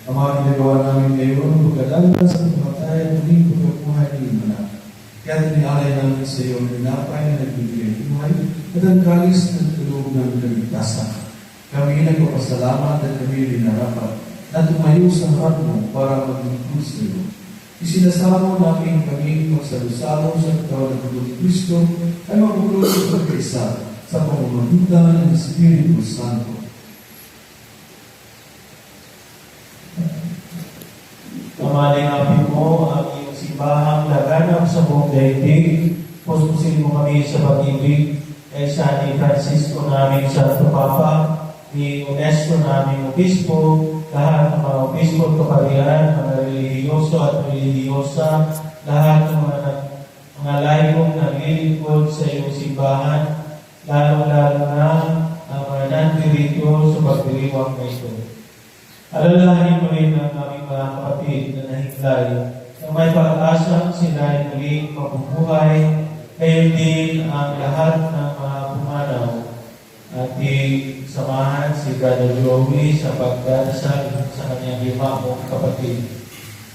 Ang mga ginagawa namin ngayon, pagkadala sa pagkamatay at muling pagkabuhay ni Imanak. Kaya tinialay namin sa iyo ang tinapay na nagbibigay buhay at ang kalis ng tulog ng kaligtasan. Kami nagpapasalamat at kami rinarapat na tumayo sa harap mo para maglingkod sa iyo. Isinasamo namin kami magsalusalo sa katawan ng Kristo ay magulog sa pagkaisa sa pamamagitan ng Espiritu Santo. Kamalingapin mo ang iyong simbahang laganap sa buong daigdig. Puspusin mo kami sa pag-ibig kay San Francisco naming Santo Papa, ni UNESCO naming Obispo, lahat ng mga Obispo at kaparihan, mga relihiyoso at relihiyosa, lahat ng mga laibong naglilingkod sa iyong simbahan, lalo-lalo na ang mga nandirito sa pagdiriwang na ito. Alalahanin mo rin ang aming mga kapatid na nahiglay na may pag-asang sila ay muling mabubuhay, gayon din ang lahat ng mga pumanaw. Ating samahan si Brother Joey sa pagdarasal sa kanyang 5 kapatid.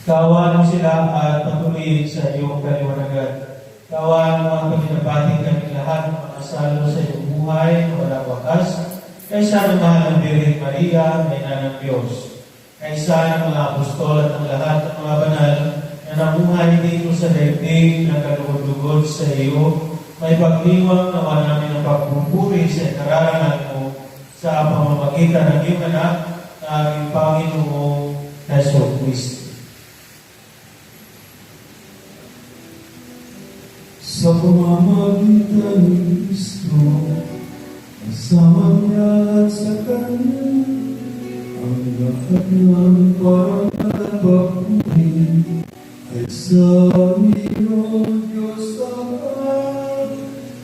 Kawan mo sila at patuloyin sa iyong kaliwanagan. Kawan mo ang paginabati kami lahat ng mga salo sa iyong buhay na walang wakas, kaysa ng mahal ng Birhen Maria, may nanang Diyos. Kaysa ng mga apostol at ng lahat ng mga banal na namuhay dito sa daigdig na kalugod-lugod sa iyo, may pagliwang naman namin ang pagpupuri sa ikararangan mo sa pamamagitan ng iyong anak na aming Panginoong Jesucristo. Sa sa pamamagitan ni Kristo, kasama niya at sa Kanya, ang lahat ng parang nagpapunin ay sa iyo, Diyos Ama,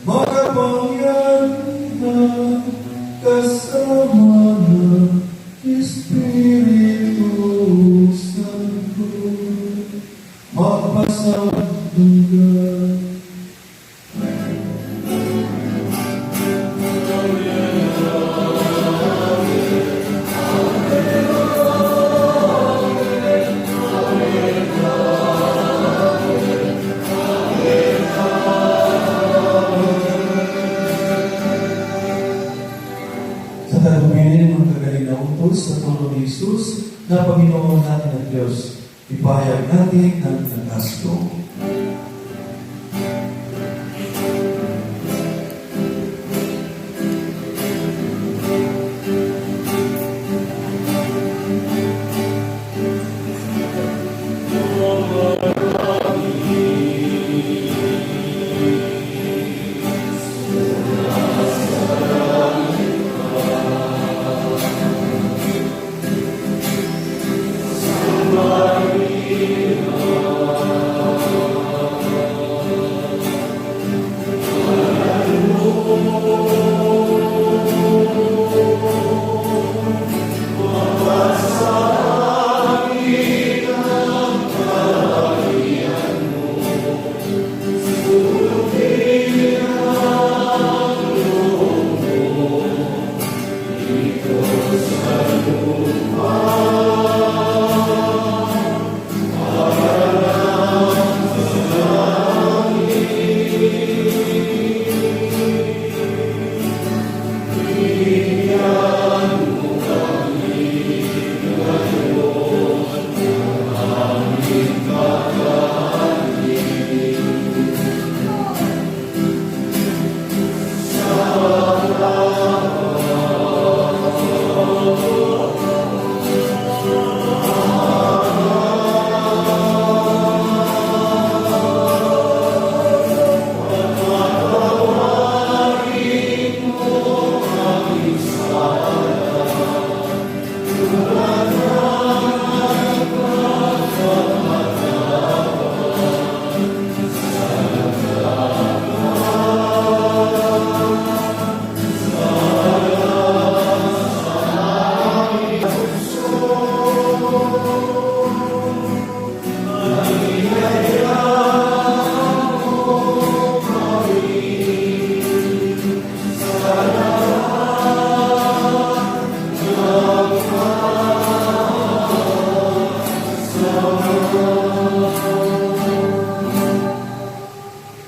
makapangyarihan na kasama ng Espiritu Santo, magpasagdugan. Sa talumpinin ng kagaling na utos sa tulong ni Jesus na Panginoon natin at Diyos, ipahayag natin ang nagasto.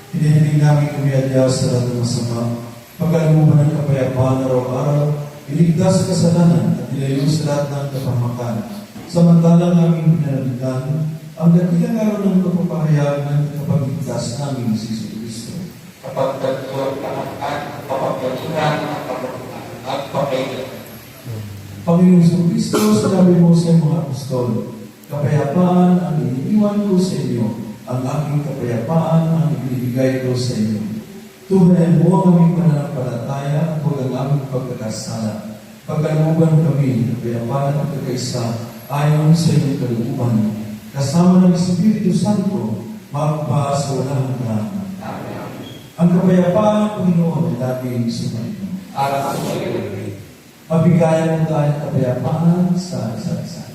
Hinihiling namin kumiyadya sa lahat ng masama, pagkalumuhan ng kapayapaan araw-araw, iligtas sa kasalanan at ilayo sa lahat ng kapahamakan. Samantalang aming pinanalitan ang dakilang araw ng kapapahayag ng kapagligtas namin si Kristo. Kapag nagtuwag-tamaan, kapag-patunan, at papayag. Panginoong Kristo, sinabi mo sa mga apostol, kapayapaan ang iniiwan ko sa inyo, ang aking kapayapaan ang ibibigay ko sa inyo. Tuhayan mo ang aming pananampalataya at huwag ang aming pagkakasala. Pagkalooban kami ng kapayapaan at pagkakaisa ayon sa inyong kalooban. Kasama ng Espiritu Santo, magpa sa walang hanggan. Ang kapayapaan, Panginoon, ay laging sumainyo. At sumainyo. Mabigayan mo tayo ng kapayapaan sa isa't isa.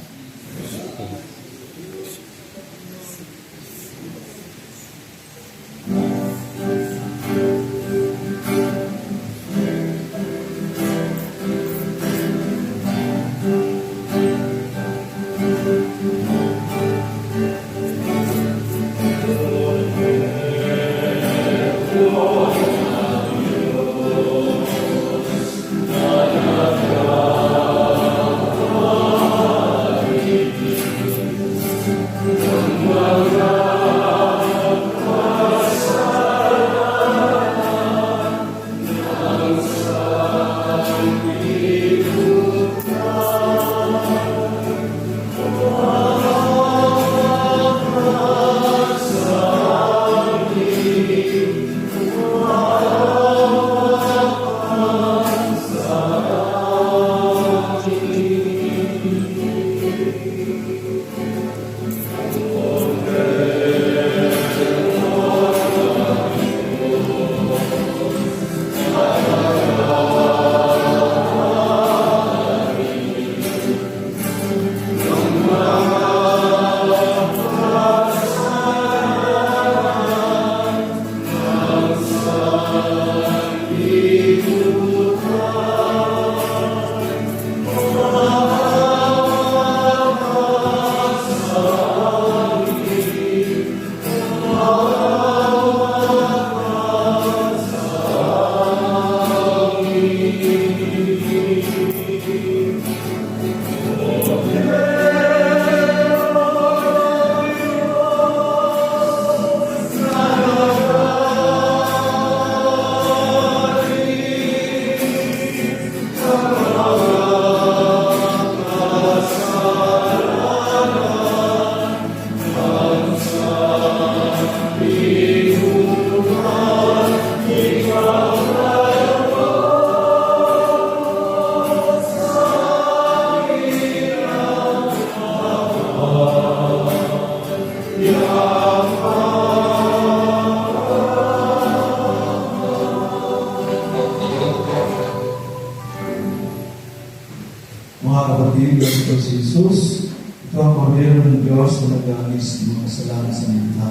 Mga kapatid, ito si Jesus, ito ang Kordero ng Diyos na nag-aalis ng mga kasalanan sa mundo.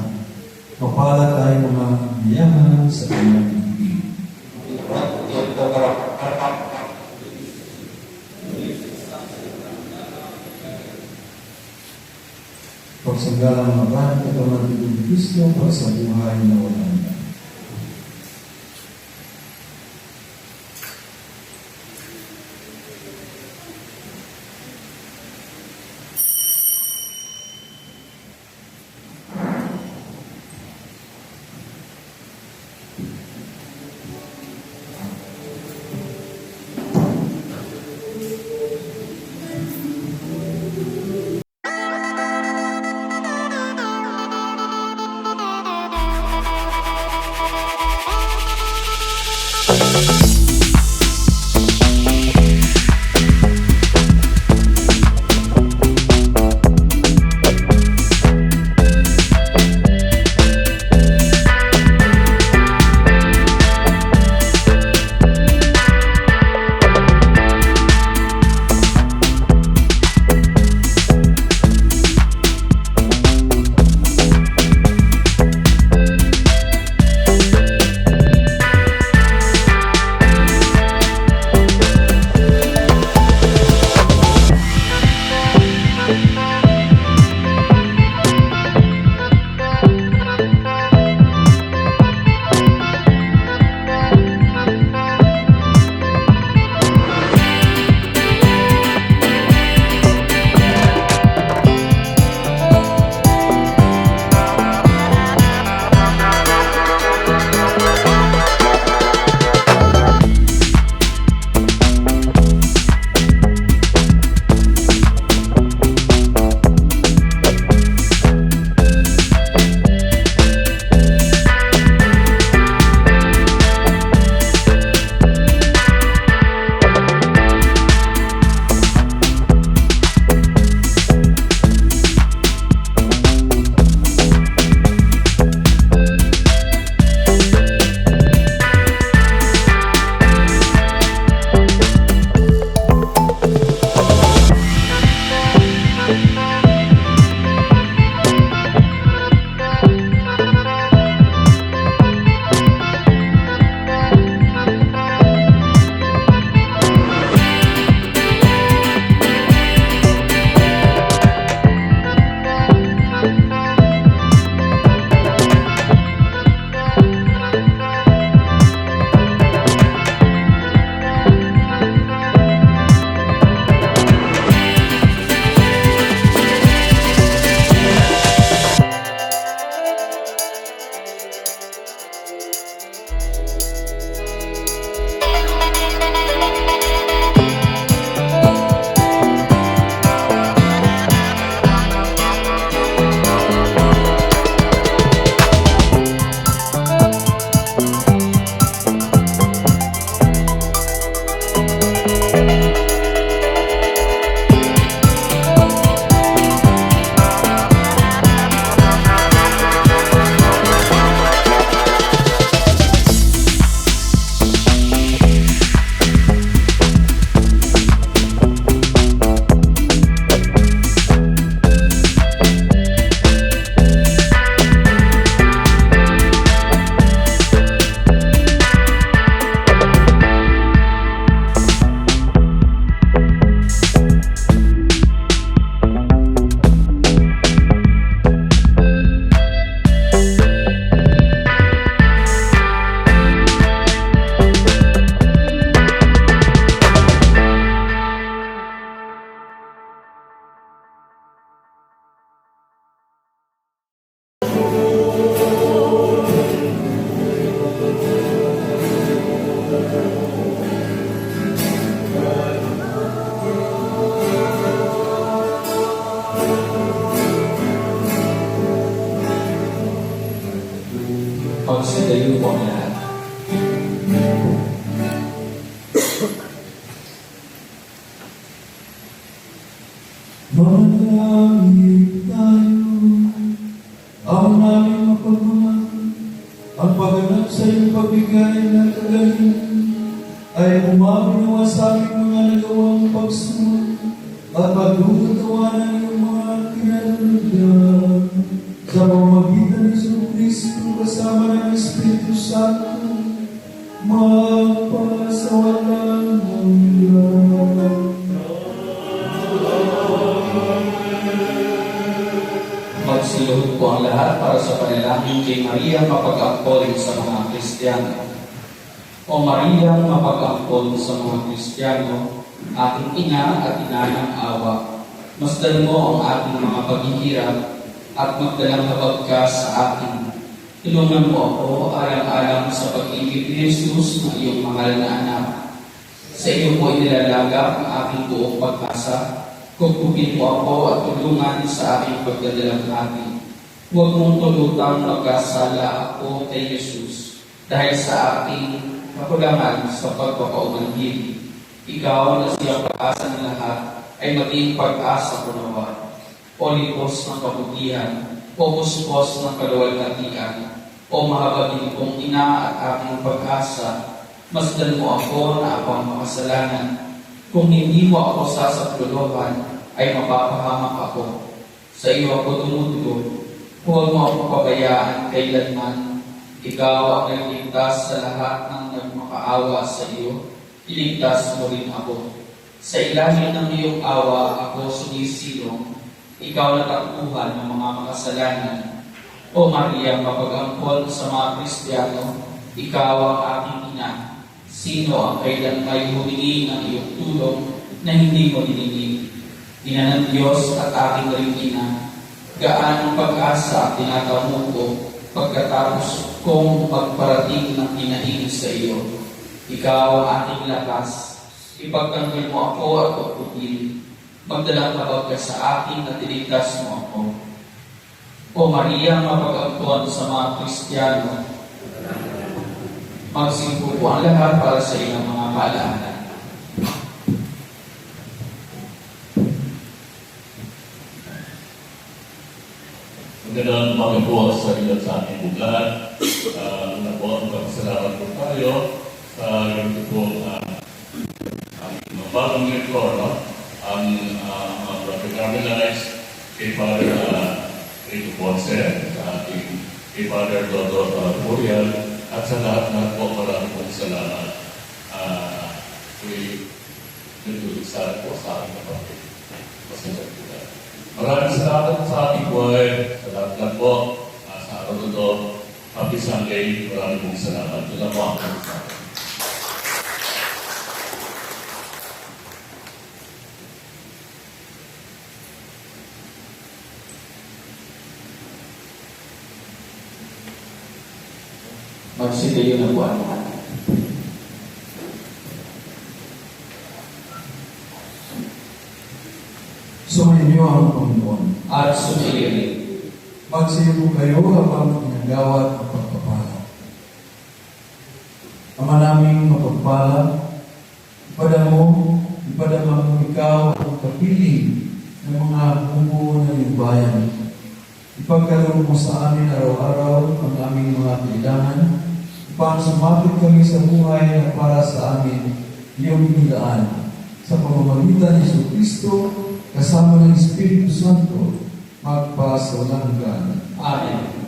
Mapalad tayo mga mayaman sa kanyang ibig. Pagsanggalang mga bahan, ito ang natin Kristo para sa buhay na walang hanggan. Pagsidayo po ang lahat. Manalangin tayo, ang aming mapagmamahal, ang pagganap sa iyong pagbigay ng kagalingan ay umabinawa sa aming mga nagawang pagsunod at pagtutawanan ng mga kinalulugyan sa pamamagitan ni Jesucristo kasama ng Espiritu Santo magpasawalang hanggan. Magsiluhod po ang lahat para sa panalangin kay Maria mapag-ampon sa mga Kristiyano. O Maria mapag-ampon sa mga Kristiyano, aking ina at ina ng awa, masdan mo ang ating mga paghihirap at magdalang habag ka sa akin. Tulungan mo ako alang-alang sa pag-ibig ni Jesus na iyong mahal na anak. Sa iyo po inilalagak ang aking buong pag-asa. Kugugin mo ako at tulungan sa aking pagdadalang hati. Huwag mong tulutang magkasala ako kay Jesus dahil sa aking kakulangan sa pagpapaumanggili. Ikaw na siyang pag-asa ng lahat ay maging pag-asa ko nawa. O libos ng kabutihan, o puspos ng kaluwalhatian, o mahabagin kong ina at aking pag-asa, masdan mo ako na ako ang makasalanan. Kung hindi mo ako sasaklolohan, ay mapapahamak ako. Sa iyo ako tumutulog. Huwag mo ako pabayaan kailanman. Ikaw ang nagligtas sa lahat ng nagmakaawa sa iyo. Iligtas mo rin ako. Sa ilalim ng iyong awa, ako sumisilong. Ikaw na takbuhan ng mga makasalanan. O Maria, mapag-ampon sa mga Kristiyano, ikaw ang aking ina. Sino ang kailan may humingi ng iyong tulong na hindi mo dininig? Ina ng Diyos at aking ring ina, gaan ang pag-asa ang tinatamo ko pagkatapos kong magparating ng hinaing sa iyo. Ikaw ang aking lakas, ipagtanggol mo ako at pagpupili. Magdalang habag ka sa akin at iligtas mo ako. O Maria, mapag-ampon sa mga Kristiyano, magsimpo po ang lahat para sa inyong mga paalaanan. Magandang umaga po sa ilan sa ating bulan. Una po ang pagsalamat po tayo sa ganito po ang bagong lektor, ang recognized kay Father Rico Ponce, sa ating kay Father Dodor Burial, at sa lahat po marami pong salamat. Nagdudusa po sa ating kapatid. Pasensya po na. Maraming salamat sa ating buhay. Salamat po sa araw ito. Happy Sunday. Maraming pong salamat. Ito po ang salamat. Magsigayo na po ang lahat. Sumayin niyo ang Panginoon. At sumayin. Magsiyo po kayo habang ginagawa ang pagpapala. Ama naming mapagpala, ipadama mo ikaw ang kapiling ng mga bumubuo ng iyong bayan. Ipagkaloob mo sa amin araw-araw ang aming mga kailangan, upang sumapit kami sa buhay na para sa amin iyong inilaan. Sa pamamagitan ni Jesucristo, kasama ng Espiritu Santo, magpasawalang hanggan. Amen.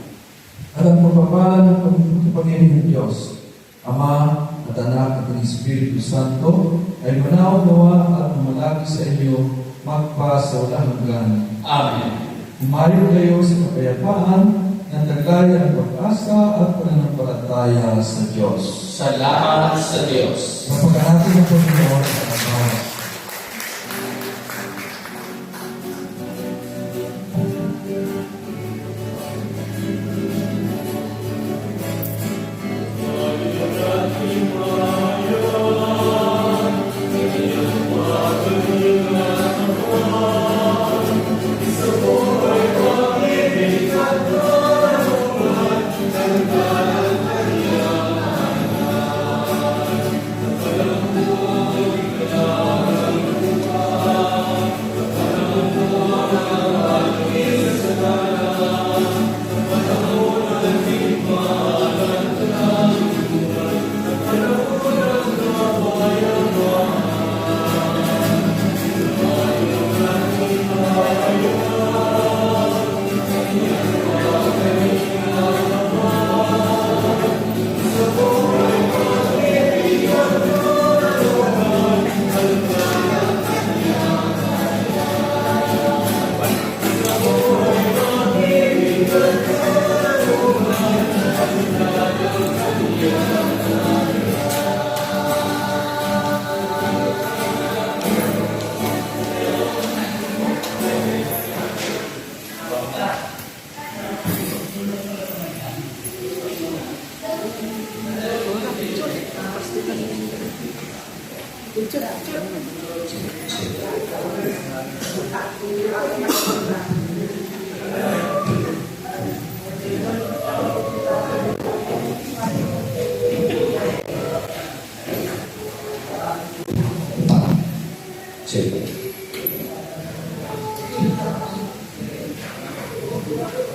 At ang pagpapala ng Panginoon ng Diyos, Ama at Anak at ng Espiritu Santo, ay manaw-nawa at malagi sa inyo, magpasawalang hanggan. Amen. Umayo kayo sa kapayapaan ng taglaya ng pag-asa at pananampalataya sa Diyos. Salamat sa Diyos. Napaganatin ng Panginoon sa bawat.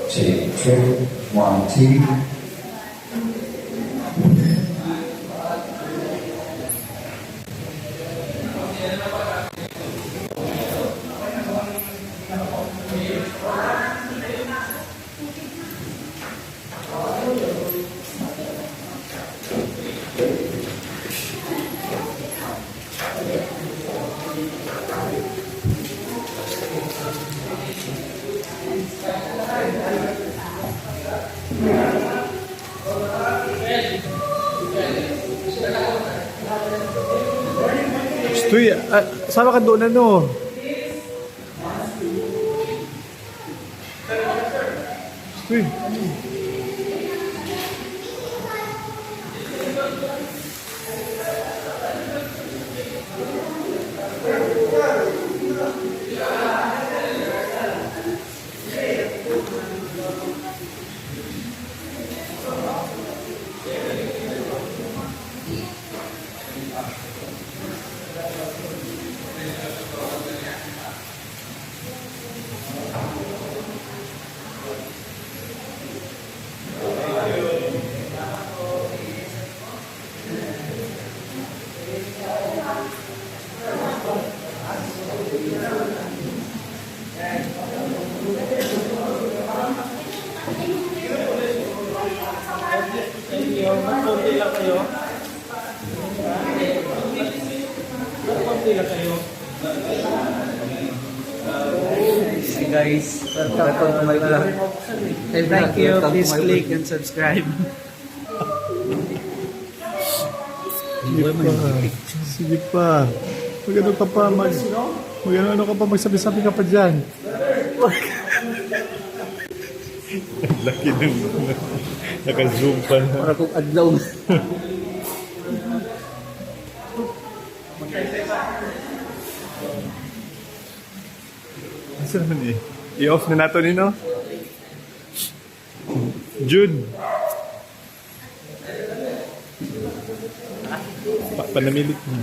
Check. 1, 2. Stoy, sama ka doon ano? Stoy. Hi guys, welcome to my vlog. Thank you, please click and subscribe. Sige pa. Magano ka pa magano ka pa magsabi-sabi ka pa diyan. Laki ng naka-zoom pa na. Para kung adlaw. Asa naman eh? I-off na nato ni no? Jude. Panamilit mo.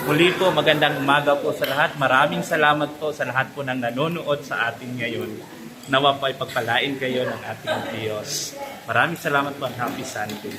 Muli po, magandang umaga po sa lahat. Maraming salamat po sa lahat po ng nanonood sa atin ngayon. Nawa po ay pagpalain kayo ng ating Diyos. Maraming salamat po at Happy Sunday.